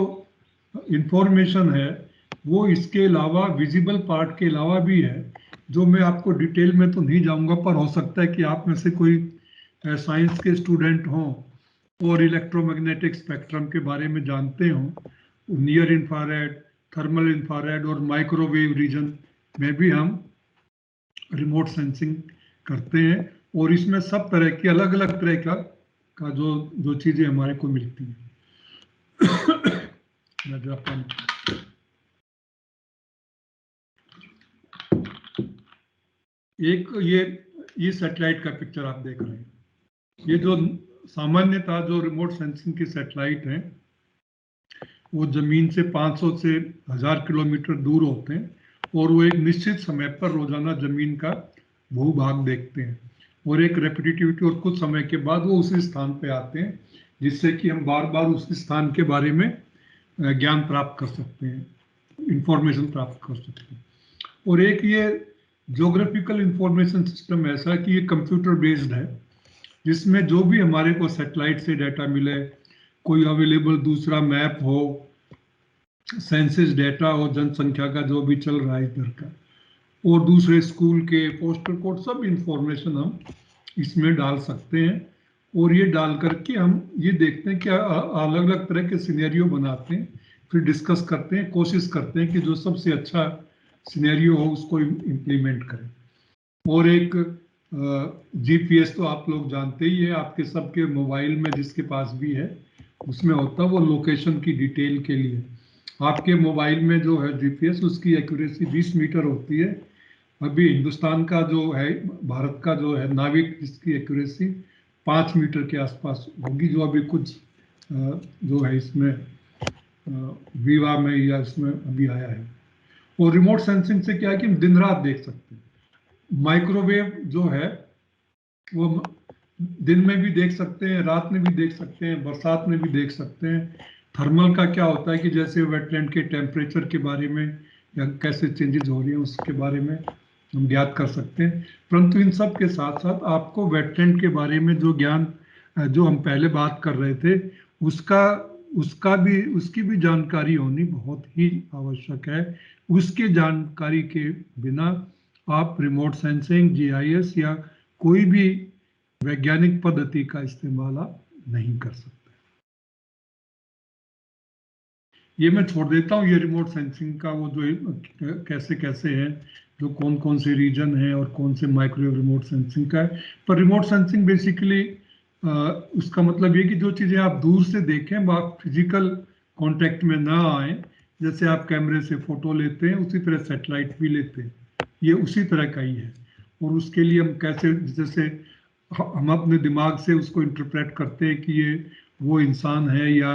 इंफॉर्मेशन है वो इसके अलावा, विजिबल पार्ट के अलावा भी है, जो मैं आपको डिटेल में तो नहीं जाऊंगा, पर हो सकता है कि आप में से कोई साइंस के स्टूडेंट हों और इलेक्ट्रोमैग्नेटिक स्पेक्ट्रम के बारे में जानते हों। नियर इंफ्रारेड, थर्मल इंफ्रारेड और माइक्रोवेव रीजन में भी हम रिमोट सेंसिंग करते हैं और इसमें सब तरह की अलग अलग तरह का जो चीजें हमारे को मिलती हैं। एक ये सैटेलाइट का पिक्चर आप देख रहे हैं। ये जो सामान्यतः जो रिमोट सेंसिंग की सैटेलाइट हैं वो जमीन से 500 से 1000 किलोमीटर दूर होते हैं और वो एक निश्चित समय पर रोजाना जमीन का भूभाग देखते हैं और एक रेपिटेटिविटी और कुछ समय के बाद वो उसी स्थान पे आते हैं, जिससे कि हम बार बार उस स्थान के बारे में ज्ञान प्राप्त कर सकते हैं, इंफॉर्मेशन प्राप्त कर सकते हैं। और एक ये ज्योग्राफिकल इंफॉर्मेशन सिस्टम ऐसा कि ये कंप्यूटर बेस्ड है, जिसमें जो भी हमारे को सैटेलाइट से डाटा मिले, कोई अवेलेबल दूसरा मैप हो, सेंसस डेटा हो, जनसंख्या का जो भी चल रहा है इधर का, और दूसरे स्कूल के पोस्टल कोड, सब इंफॉर्मेशन हम इसमें डाल सकते हैं। और ये डाल करके हम ये देखते हैं कि अलग अलग तरह के सिनेरियो बनाते हैं, फिर डिस्कस करते हैं, कोशिश करते हैं कि जो सबसे अच्छा सिनेरियो हो उसको इम्प्लीमेंट करें। और एक जीपीएस तो आप लोग जानते ही है, आपके सबके मोबाइल में जिसके पास भी है उसमें होता है, वो लोकेशन की डिटेल के लिए। आपके मोबाइल में जो है जीपीएस, उसकी एक्यूरेसी 20 मीटर होती है। अभी हिंदुस्तान का जो है, भारत का जो है नाविक, इसकी एक्यूरेसी 5 मीटर के आसपास होगी, जो अभी कुछ जो है इसमें विवा में या इसमें अभी आया है। और रिमोट सेंसिंग से क्या है कि हम दिन रात देख सकते हैं। माइक्रोवेव जो है वो दिन में भी देख सकते हैं, रात में भी देख सकते हैं, बरसात में भी देख सकते हैं। थर्मल का क्या होता है कि जैसे वेटलैंड के टेम्परेचर के बारे में या कैसे चेंजेस हो रही हैं उसके बारे में हम ज्ञात कर सकते हैं। परंतु इन सब के साथ साथ आपको वेटलैंड के बारे में जो ज्ञान, जो हम पहले बात कर रहे थे, उसकी भी जानकारी होनी बहुत ही आवश्यक है। उसके जानकारी के बिना आप रिमोट सेंसिंग, जीआईएस या कोई भी वैज्ञानिक पद्धति का इस्तेमाल आप नहीं कर सकते। ये मैं छोड़ देता हूँ, ये रिमोट सेंसिंग का वो जो कैसे कैसे है, जो कौन कौन से रीजन है और कौन से माइक्रोवेव रिमोट सेंसिंग का है। पर रिमोट सेंसिंग बेसिकली उसका मतलब ये कि जो चीज़ें आप दूर से देखें वो आप फिजिकल कांटेक्ट में ना आए। जैसे आप कैमरे से फोटो लेते हैं उसी तरह सैटेलाइट भी लेते हैं, ये उसी तरह का ही है। और उसके लिए हम कैसे, जैसे हम अपने दिमाग से उसको इंटरप्रेट करते हैं कि ये वो इंसान है या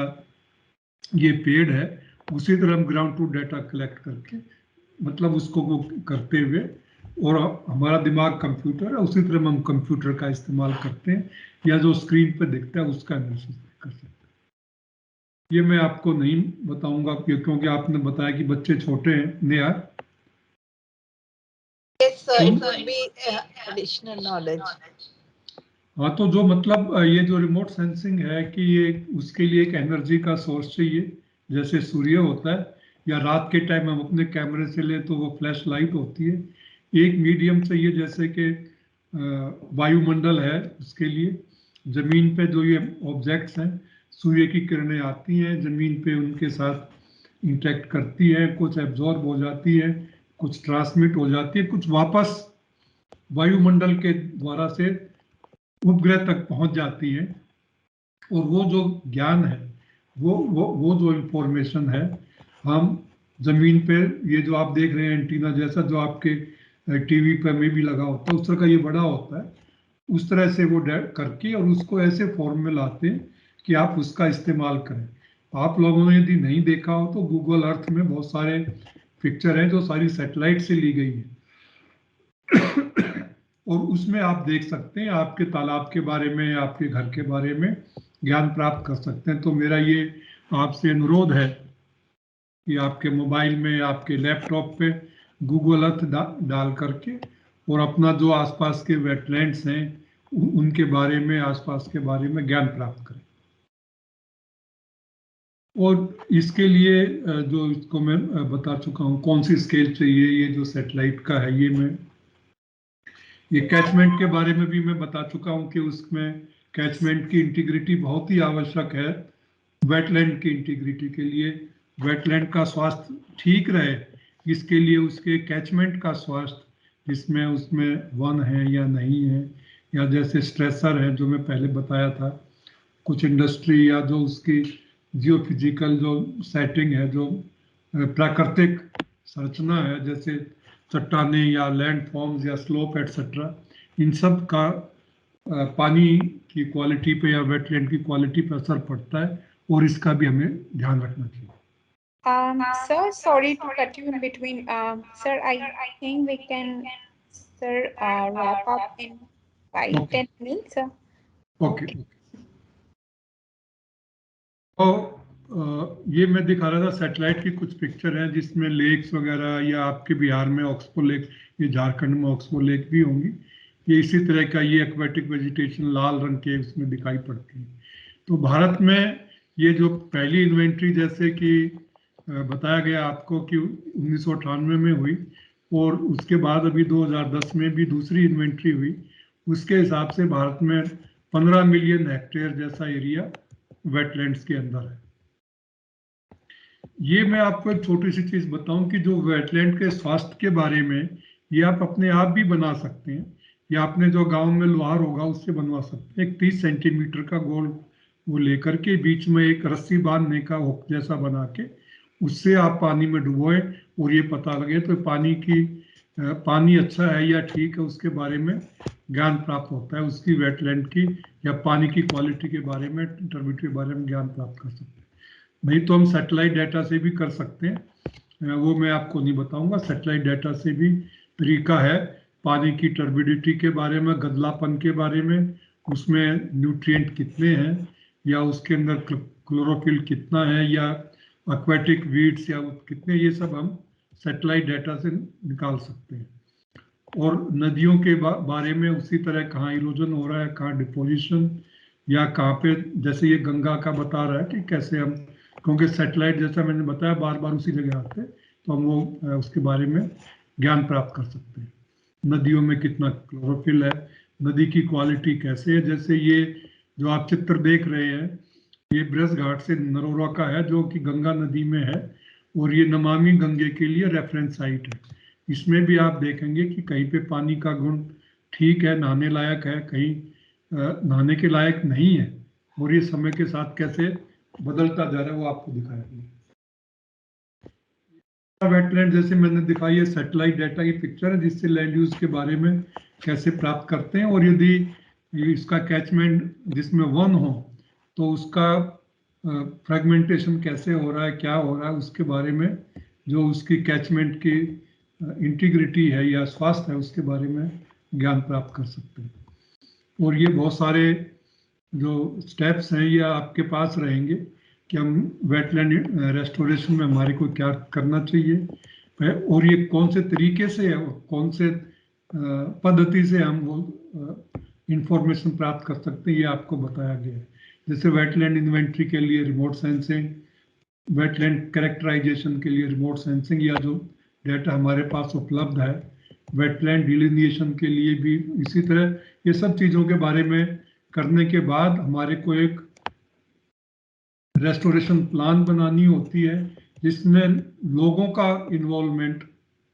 ये पेड़ है, उसी तरह हम ग्राउंड ट्रूथ डाटा कलेक्ट करके मतलब उसको वो करते हुए, और हमारा दिमाग कंप्यूटर है, उसी तरह हम कंप्यूटर का इस्तेमाल करते हैं या जो स्क्रीन पे दिखता है उसका एनालिसिस कर सकते हैं। ये मैं आपको नहीं बताऊंगा क्योंकि आपने बताया कि बच्चे छोटे हैं। Neha, Yes, sir, it would be additional knowledge. हाँ, तो जो मतलब ये जो रिमोट सेंसिंग है कि ये उसके लिए एक एनर्जी का सोर्स चाहिए, जैसे सूर्य होता है, या रात के टाइम हम अपने कैमरे से ले तो वो फ्लैश लाइट होती है। एक मीडियम चाहिए जैसे कि वायुमंडल है, उसके लिए जमीन पे जो ये ऑब्जेक्ट्स हैं, सूर्य की किरणें आती हैं जमीन पे, उनके साथ इंटरेक्ट करती है, कुछ एब्जॉर्ब हो जाती है, कुछ ट्रांसमिट हो जाती है, कुछ वापस वायुमंडल के द्वारा से उपग्रह तक पहुंच जाती है। और वो जो ज्ञान है, वो जो इंफॉर्मेशन है, हम जमीन पे ये जो आप देख रहे हैं एंटीना जैसा जो आपके टीवी पे में भी लगा होता है, उस तरह का ये बड़ा होता है। उस तरह से वो करके और उसको ऐसे फॉर्म में लाते हैं कि आप उसका इस्तेमाल करें। आप लोगों ने यदि नहीं देखा हो तो गूगल अर्थ में बहुत सारे पिक्चर हैं जो सारी सैटेलाइट से ली गई है और उसमें आप देख सकते हैं, आपके तालाब के बारे में, आपके घर के बारे में ज्ञान प्राप्त कर सकते हैं। तो मेरा ये आपसे अनुरोध है कि आपके मोबाइल में, आपके लैपटॉप पे गूगल अर्थ डाल करके और अपना जो आसपास के वेटलैंड्स हैं उनके बारे में, आसपास के बारे में ज्ञान प्राप्त करें। और इसके लिए जो इसको मैं बता चुका हूँ कौन सी स्केल चाहिए, ये जो सैटेलाइट का है, ये कैचमेंट के बारे में भी मैं बता चुका हूँ कि उसमें कैचमेंट की इंटीग्रिटी बहुत ही आवश्यक है वेटलैंड की इंटीग्रिटी के लिए। वेटलैंड का स्वास्थ्य ठीक रहे, इसके लिए उसके कैचमेंट का स्वास्थ्य, जिसमें उसमें वन है या नहीं है, या जैसे स्ट्रेसर है जो मैं पहले बताया था, कुछ इंडस्ट्री या जो उसकी जियोफिजिकल जो सेटिंग है, जो प्राकृतिक संरचना है, जैसे चट्टाने या लैंड फॉर्म्स या स्लोप एटसेट्रा, इन सब का पानी की क्वालिटी पे या वेटलैंड की क्वालिटी पे असर पड़ता है और इसका भी हमें ध्यान रखना चाहिए। Sir, sorry to cut you in between. Sir, I think we can, sir, wrap up in 5-10 minutes. Okay. तो ये मैं दिखा रहा था सैटेलाइट की कुछ पिक्चर हैं जिसमें लेक्स वगैरह, या आपके बिहार में ऑक्सबो लेक, ये झारखंड में ऑक्सबो लेक भी होंगी, ये इसी तरह का ये एक्वेटिक वेजिटेशन लाल रंग के उसमें दिखाई पड़ती है। तो भारत में ये जो पहली इन्वेंट्री जैसे कि बताया गया आपको कि 1998 में हुई और उसके बाद अभी 2010 में भी दूसरी इन्वेंट्री हुई, उसके हिसाब से भारत में 15 मिलियन हेक्टेयर जैसा एरिया वेटलैंड्स के अंदर है। ये मैं आपको एक छोटी सी चीज बताऊं कि जो वेटलैंड के स्वास्थ्य के बारे में, ये आप अपने आप भी बना सकते हैं, या आपने जो गांव में लोहार होगा उससे बनवा सकते हैं। एक 30 सेंटीमीटर का गोल वो लेकर के बीच में एक रस्सी बांधने का हुक जैसा बना के उससे आप पानी में डुबोएं और ये पता लगे तो पानी अच्छा है या ठीक है उसके बारे में ज्ञान प्राप्त होता है, उसकी वेटलैंड की या पानी की क्वालिटी के बारे में, टर्बिडिटी के बारे में ज्ञान प्राप्त कर सकते हैं। नहीं तो हम सैटेलाइट डाटा से भी कर सकते हैं, वो मैं आपको नहीं बताऊंगा। सैटेलाइट डाटा से भी तरीका है पानी की टर्बिडिटी के बारे में, गदलापन के बारे में, उसमें न्यूट्रिएंट कितने हैं, या उसके अंदर क्लोरोफिल कितना है, या एक्वेटिक वीड्स या कितने, ये सब हम सैटेलाइट डाटा से निकाल सकते हैं। और नदियों के बारे में उसी तरह कहाँ इरोजन हो रहा है, कहाँ डिपोजिशन, या कहाँ पे, जैसे ये गंगा का बता रहा है कि कैसे हम, क्योंकि सैटेलाइट जैसा मैंने बताया बार बार उसी जगह आते हैं, तो हम वो उसके बारे में ज्ञान प्राप्त कर सकते हैं। नदियों में कितना क्लोरोफिल है, नदी की क्वालिटी कैसे है। जैसे ये जो आप चित्र देख रहे हैं, ये ब्रज घाट से नरोरा का है जो कि गंगा नदी में है, और ये नमामि गंगे के लिए रेफरेंस साइट है। इसमें भी आप देखेंगे कि कहीं पे पानी का गुण ठीक है, नहाने लायक है, कहीं नहाने के लायक नहीं है, और ये समय के साथ कैसे बदलता जा रहा है वो आपको दिखाया गया। वेटलैंड जैसे मैंने दिखाई है सैटेलाइट डाटा की पिक्चर है, जिससे लैंड यूज के बारे में कैसे प्राप्त करते हैं, और यदि इसका कैचमेंट जिसमें वन हो तो उसका फ्रेगमेंटेशन कैसे हो रहा है, क्या हो रहा है, उसके बारे में, जो उसकी कैचमेंट की इंटीग्रिटी है या स्वास्थ्य है उसके बारे में ज्ञान प्राप्त कर सकते हैं। और ये बहुत सारे जो स्टेप्स हैं ये आपके पास रहेंगे कि हम वेटलैंड रेस्टोरेशन में हमारे को क्या करना चाहिए, और ये कौन से तरीके से है, कौन से पद्धति से हम वो इंफॉर्मेशन प्राप्त कर सकते हैं, ये आपको बताया गया है। जैसे वेटलैंड इन्वेंट्री के लिए रिमोट सेंसिंग, वेटलैंड कैरेक्टराइजेशन के लिए रिमोट सेंसिंग, या जो डाटा हमारे पास उपलब्ध है, वेटलैंड डिलिनिएशन के लिए भी इसी तरह, ये सब चीज़ों के बारे में करने के बाद हमारे को एक रेस्टोरेशन प्लान बनानी होती है जिसमें लोगों का इन्वॉल्वमेंट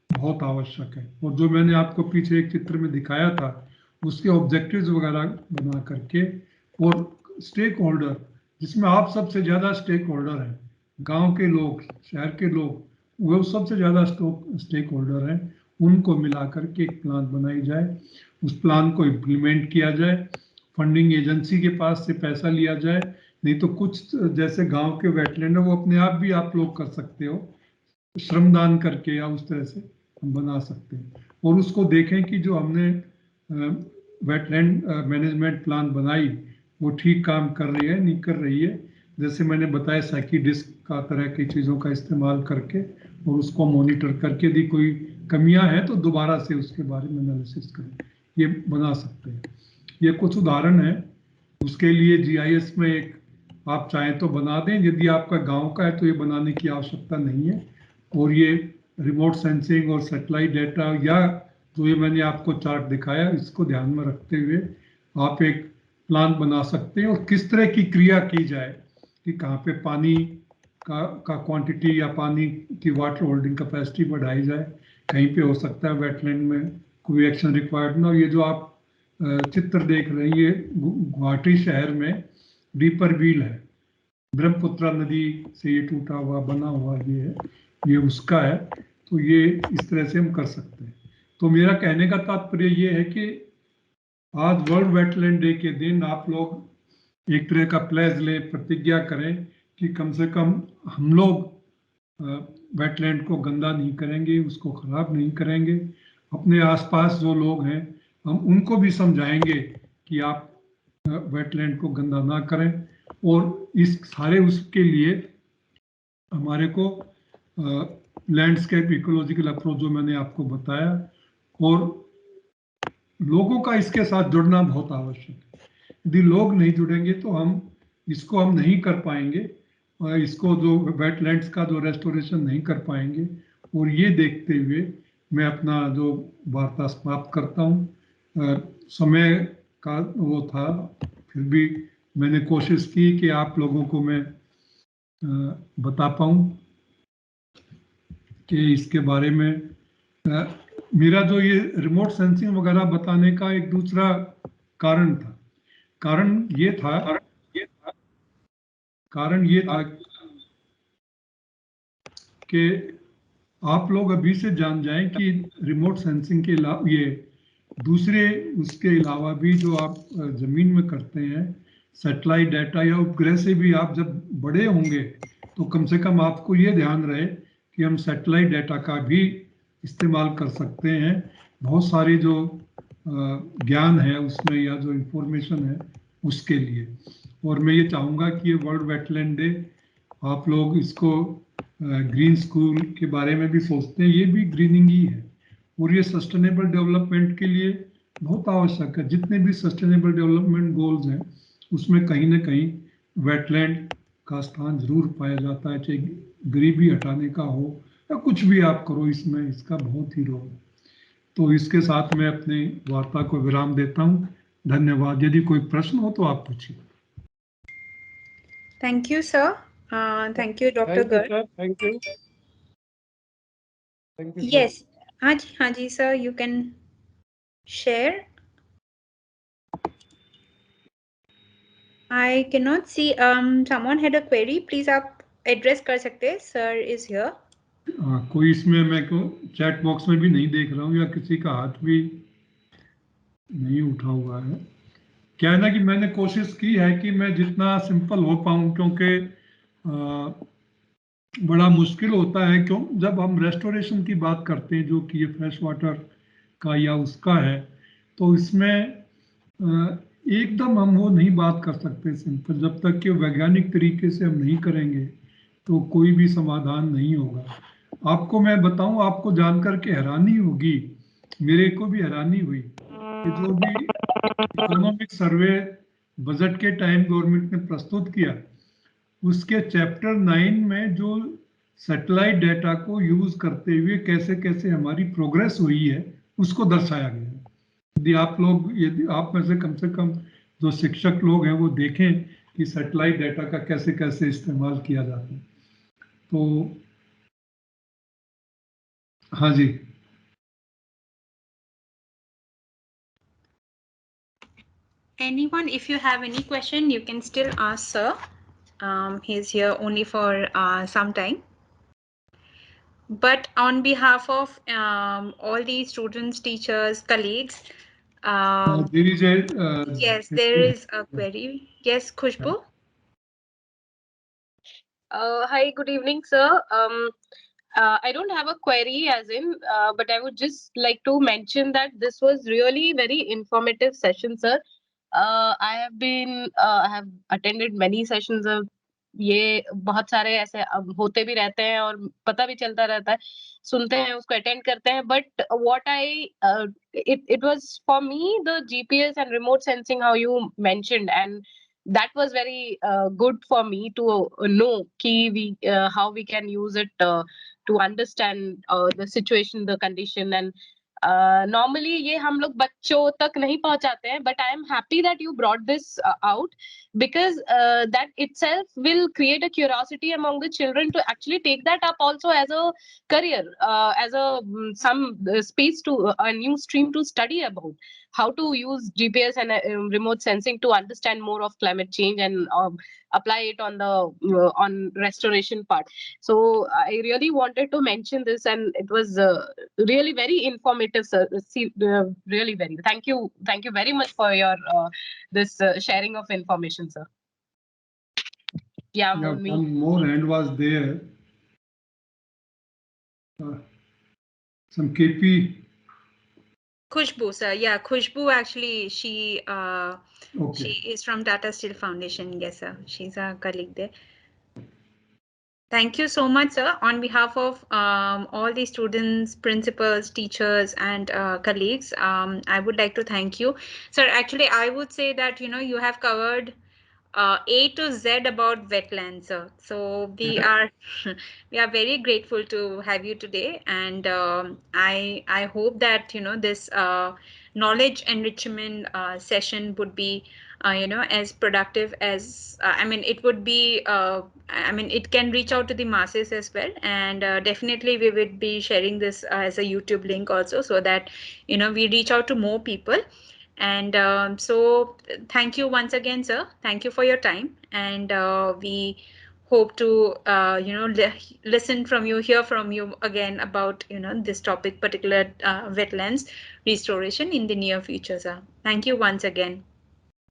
बहुत आवश्यक है। और जो मैंने आपको पीछे एक चित्र में दिखाया था, उसके ऑब्जेक्टिव्स वगैरह बना करके, और स्टेक होल्डर, जिसमें आप सबसे ज़्यादा स्टेक होल्डर हैं, गांव के लोग, शहर के लोग, वो सबसे ज़्यादा स्टेक होल्डर हैं, उनको मिला करके एक प्लान बनाई जाए, उस प्लान को इम्प्लीमेंट किया जाए, फंडिंग एजेंसी के पास से पैसा लिया जाए, नहीं तो कुछ जैसे गांव के वेटलैंड है वो अपने आप भी आप लोग कर सकते हो, श्रमदान करके या उस तरह से हम बना सकते हैं। और उसको देखें कि जो हमने वेटलैंड मैनेजमेंट प्लान बनाई वो ठीक काम कर रही है नहीं कर रही है। जैसे मैंने बताया सैकी डिस्क का तरह की चीज़ों का इस्तेमाल करके और उसको मॉनिटर करके, यदि कोई कमियां हैं तो दोबारा से उसके बारे में एनालिसिस करें, ये बना सकते हैं। ये कुछ उदाहरण है। उसके लिए जीआईएस में एक आप चाहें तो बना दें, यदि आपका गांव का है तो ये बनाने की आवश्यकता नहीं है। और ये रिमोट सेंसिंग और सैटेलाइट डेटा या जो ये मैंने आपको चार्ट दिखाया, इसको ध्यान में रखते हुए आप एक प्लान बना सकते हैं और किस तरह की क्रिया की जाए कि कहाँ पे पानी का क्वांटिटी या पानी की वाटर होल्डिंग कैपेसिटी बढ़ाई जाए, कहीं पे हो सकता है वेटलैंड में कोई एक्शन रिक्वायर्ड ना। ये जो आप चित्र देख रहे हैं, ये गुवाहाटी शहर में डीपर व्हील है, ब्रह्मपुत्रा नदी से ये टूटा हुआ बना हुआ ये है, ये उसका है। तो ये इस तरह से हम कर सकते हैं। तो मेरा कहने का तात्पर्य ये है कि आज वर्ल्ड वेटलैंड डे के दिन आप लोग एक तरह का प्लेज लें, प्रतिज्ञा करें कि कम से कम हम लोग वेटलैंड को गंदा नहीं करेंगे, उसको खराब नहीं करेंगे। अपने आसपास जो लोग हैं हम उनको भी समझाएंगे कि आप वेटलैंड को गंदा ना करें। और इस सारे उसके लिए हमारे को लैंडस्केप इकोलॉजिकल अप्रोच जो मैंने आपको बताया, और लोगों का इसके साथ जुड़ना बहुत आवश्यक है। यदि लोग नहीं जुड़ेंगे तो हम नहीं कर पाएंगे, इसको जो वेटलैंड्स का जो रेस्टोरेशन नहीं कर पाएंगे। और ये देखते हुए मैं अपना जो वार्ता समाप्त करता हूँ। समय का वो था, फिर भी मैंने कोशिश की कि आप लोगों को मैं बता पाऊँ कि इसके बारे में मेरा जो ये रिमोट सेंसिंग वगैरह बताने का एक दूसरा कारण था। कारण ये था कि आप लोग अभी से जान जाएं कि रिमोट सेंसिंग के अलावा ये दूसरे उसके अलावा भी जो आप जमीन में करते हैं, सैटेलाइट डाटा या उपग्रह से भी आप जब बड़े होंगे तो कम से कम आपको ये ध्यान रहे कि हम सैटेलाइट डाटा का भी इस्तेमाल कर सकते हैं। बहुत सारे जो ज्ञान है उसमें या जो इंफॉर्मेशन है उसके लिए। और मैं ये चाहूँगा कि ये वर्ल्ड वेटलैंड डे आप लोग इसको ग्रीन स्कूल के बारे में भी सोचते हैं, ये भी ग्रीनिंग ही है और ये सस्टेनेबल डेवलपमेंट के लिए बहुत आवश्यक है। जितने भी सस्टेनेबल डेवलपमेंट गोल्स हैं उसमें कहीं ना कहीं वेटलैंड का स्थान जरूर पाया जाता है, चाहे गरीबी हटाने का हो या कुछ भी आप करो, इसमें इसका बहुत ही रोल है। तो इसके साथ मैं अपनी वार्ता को विराम देता हूँ। धन्यवाद। यदि कोई प्रश्न हो तो आप पूछिए। Thank you, sir. Thank you, Dr. Garg. Thank you. Yes. हाँ जी, sir, you can share. I cannot see. Someone had a query. Please आप address कर सकते हैं. Sir is here. कोई इसमें मैं चैट बॉक्स में भी नहीं देख रहा हूँ या किसी का हाथ भी नहीं उठा हुआ है। क्या है ना कि मैंने कोशिश की है कि मैं जितना सिंपल हो पाऊँ, क्योंकि बड़ा मुश्किल होता है क्यों जब हम रेस्टोरेशन की बात करते हैं जो कि ये फ्रेश वाटर का या उसका है, तो इसमें एकदम हम वो नहीं बात कर सकते सिंपल। जब तक कि वैज्ञानिक तरीके से हम नहीं करेंगे तो कोई भी समाधान नहीं होगा। आपको मैं बताऊं, आपको जानकर के हैरानी होगी, मेरे को भी हैरानी हुई कि जो भी इकोनॉमिक सर्वे बजट के टाइम गवर्नमेंट ने प्रस्तुत किया, उसके चैप्टर 9 में जो सैटेलाइट डाटा को यूज करते हुए कैसे कैसे हमारी प्रोग्रेस हुई है उसको दर्शाया गया है। यदि आप में से कम जो शिक्षक लोग हैं वो देखें कि सैटेलाइट डाटा का कैसे कैसे इस्तेमाल किया जाता है, तो हाँ जी. Anyone, if you have any question, you can still ask sir. He's here only for some time. But on behalf of all the students, teachers, colleagues, There is a yes, there is a query. Yes, Khushbu? Hi, good evening, sir. I don't have a query as in, but I would just like to mention that this was really very informative session, sir. I have attended many sessions of ये बहुत सारे ऐसे होते भी रहते हैं और पता भी चलता रहता है, सुनते हैं, उसको अटेंड करते हैं. But what I it was for me the GPS and remote sensing how you mentioned, and that was very good for me to know how we can use it to understand the situation, the condition. And normally ये हम लोग बच्चों तक नहीं पहुंचाते हैं, but I am happy that you brought this out, because that itself will create a curiosity among the children to actually take that up also as a career, as a some space to a new stream to study about how to use GPS and remote sensing to understand more of climate change and apply it on the on restoration part. So I really wanted to mention this, and it was really very informative, sir. Really very. Thank you very much for your this sharing of information, sir. Yeah, Yeah, Monmi. one more hand was there. Some KP. Khushbu, sir. Yeah, Khushbu actually, she Okay. is from Tata Steel Foundation. Yes, sir. She's a colleague there. Thank you so much, sir. On behalf of all the students, principals, teachers, and colleagues, I would like to thank you. Sir, actually, I would say that, you have covered A to Z about wetlands, sir. So we are we are very grateful to have you today, and I hope that this knowledge enrichment session would be as productive as I mean it would be. I mean it can reach out to the masses as well, and definitely we would be sharing this as a YouTube link also, so that we reach out to more people. And so thank you once again, sir. Thank you for your time. And we hope to, listen from you, hear from you again about, this topic, particular wetlands restoration in the near future, sir. Thank you once again.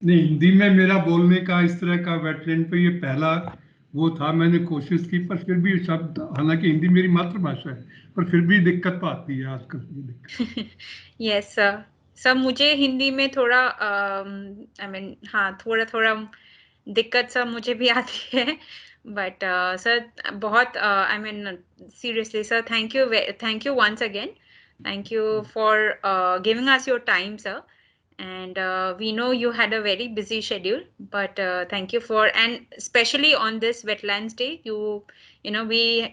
नहीं, हिंदी में मेरा बोलने का इस तरह का wetland पे ये पहला वो था. मैंने कोशिश की, पर फिर भी शब्द, हालांकि हिंदी मेरी मातृभाषा है, पर फिर भी दिक्कत तो आती है आजकल. Yes sir. सर मुझे हिंदी में थोड़ा आई मीन हाँ थोड़ा दिक्कत सर मुझे भी आती है. बट सर बहुत I mean seriously sir thank you once again. Thank you for giving us your time, sir. And we know you had a very busy schedule, but thank you for, and especially on this Wetlands Day,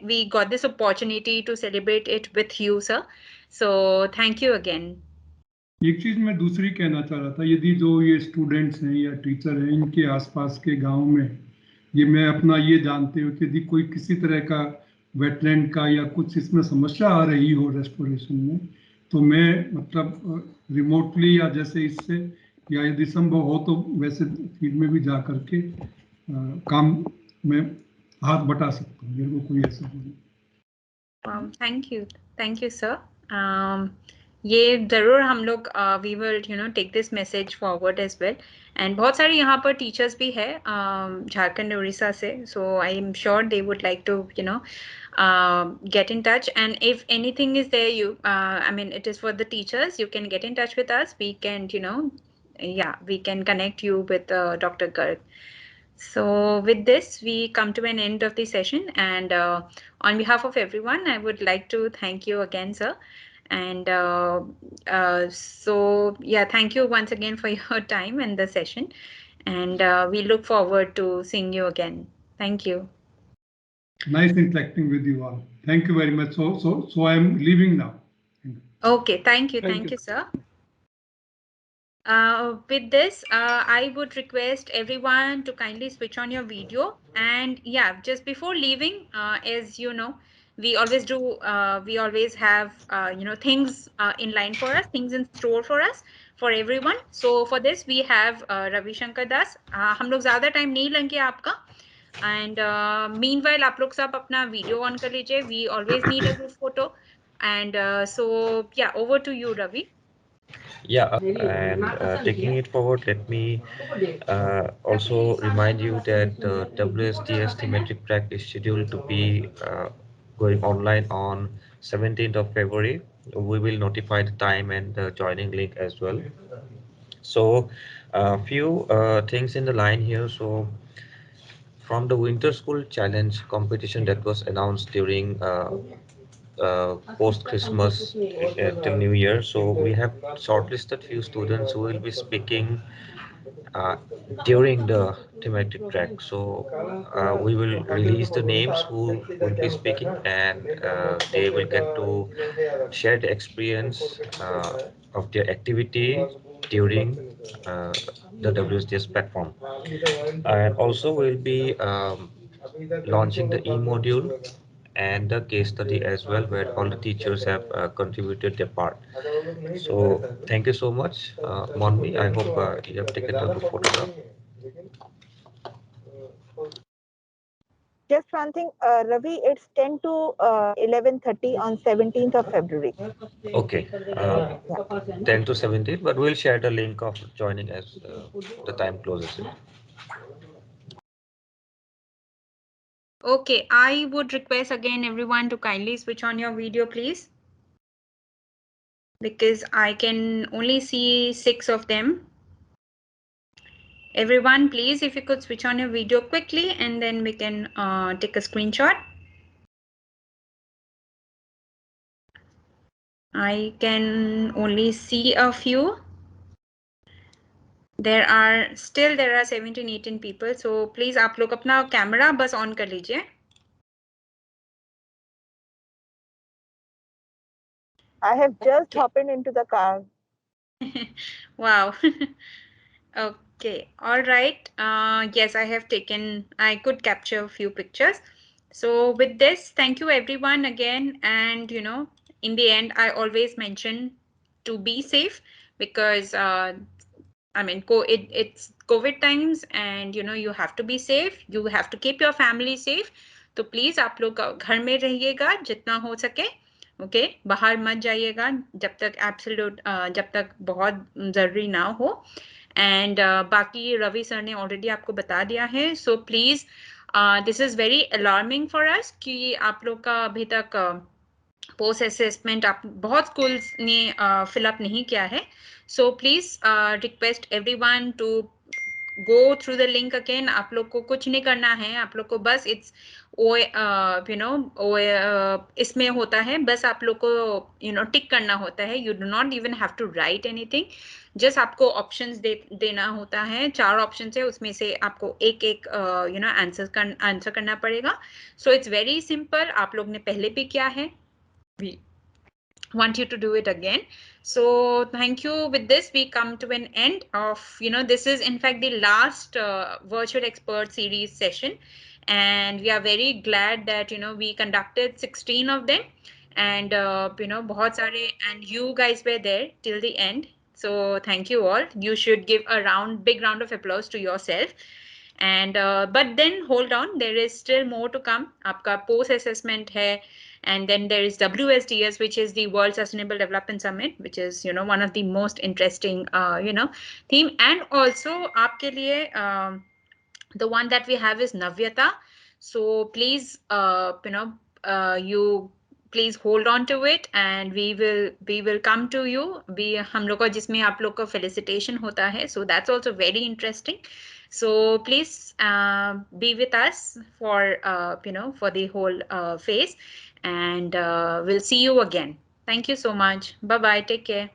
we got this opportunity to celebrate it with you, sir. So thank you again. एक चीज मैं दूसरी कहना चाह रहा था, यदि जो ये स्टूडेंट्स हैं या टीचर हैं, इनके आसपास के गांव में ये मैं अपना ये जानते हो कि यदि कोई किसी तरह का वेटलैंड का या कुछ इसमें समस्या आ रही हो रेस्टोरेशन में, तो मैं मतलब रिमोटली या जैसे इससे, या यदि संभव हो तो वैसे फील्ड में भी जा करके काम में हाथ बटा सकता हूँ. मेरे को कोई ऐसा नहीं. Thank you sir. ये जरूर हम लोग we will take this message forward as well. And बहुत सारे यहाँ पर टीचर्स भी है झारखंड उड़ीसा से. So I am sure they would like to get in touch, and if anything is there, I mean it is for the teachers, you can get in touch with us. We can we can connect you with Dr. Garg. So with this we come to an end of the session, and on behalf of everyone I would like to thank you again, sir. And so yeah, thank you once again for your time and the session, and we look forward to seeing you again. Thank you. Nice interacting with you all. Thank you very much. So I am leaving now. Okay, thank you, sir. With this, I would request everyone to kindly switch on your video. And yeah, just before leaving, as you know, we always do, we always have, things in line for us, things in store for us, for everyone. So for this we have Ravi Shankar Das. हम लोग ज़्यादा time नहीं लेंगे आपका. And meanwhile आप लोग सब अपना वीडियो ऑन कर लीजिए. We always need a group photo. And so yeah, over to you, Ravi. Yeah, and taking it forward, let me also remind you that the WSDS thematic track is scheduled to be going online on 17th of February. We will notify the time and the joining link as well. So a few things in the line here. So from the Winter School Challenge competition that was announced during post Christmas till New Year. So we have shortlisted few students who will be speaking during the thematic track. So we will release the names who will be speaking, and they will get to share the experience of their activity during the WSDS platform. And also we'll be launching the e-module and the case study as well, where all the teachers have contributed their part. So thank you so much, Monmi. I hope you have taken a good photograph. Just one thing, Ravi, it's 10 to 11:30 on 17th of February. Okay, 10 to 17, but we'll share the link of joining as the time closes. Okay, I would request again everyone to kindly switch on your video, please. Because I can only see 6 of them. Everyone, please, if you could switch on your video quickly, and then we can take a screenshot. I can only see a few. There are 17, 18 people. So please आप लोग अपना camera बस on कर लीजिए. I have just hopped into the car. Wow. Okay, all right. Yes, I could capture a few pictures. So with this, thank you everyone again. And in the end, I always mention to be safe, because it's COVID times, and you have to be safe. You have to keep your family safe. तो please आप लोग घर में रहिएगा जितना हो सके. Okay, बाहर मत जाइएगा जब तक बहुत जरूरी ना हो. एंड बाकी रवि सर ने ऑलरेडी आपको बता दिया है. So please, this is very alarming for us कि आप लोग का अभी तक पोस्ट असेसमेंट आप बहुत स्कूल्स ने फिलअप नहीं किया है. So please request everyone to go through the link again. आप लोग को कुछ नहीं करना है. आप लोग को बस इसमें होता है, बस आप लोग को टिक करना होता है. You do not even have to write anything. Just आपको ऑप्शंस देना होता है. 4 ऑप्शन है, उसमें से आपको एक आंसर करना पड़ेगा. So it's very simple. आप लोग ने पहले भी किया है. We want you to do it again. So thank you. With this, we come to an end of, this is in fact the last virtual expert series session, and we are very glad that we conducted 16 of them, and bahut sare, and you guys were there till the end. So thank you all. You should give a big round of applause to yourself. And but then hold on, there is still more to come. Aapka post assessment hai, and then there is WSDS, which is the World Sustainable Development Summit, which is one of the most interesting theme. And also aapke liye the one that we have is Navyata. So please you please hold on to it, and we will come to you. हम लोग का जिसमें आप लोग का felicitation होता है. So that's also very interesting. So please be with us for for the whole phase, and we'll see you again. Thank you so much. Bye bye. Take care.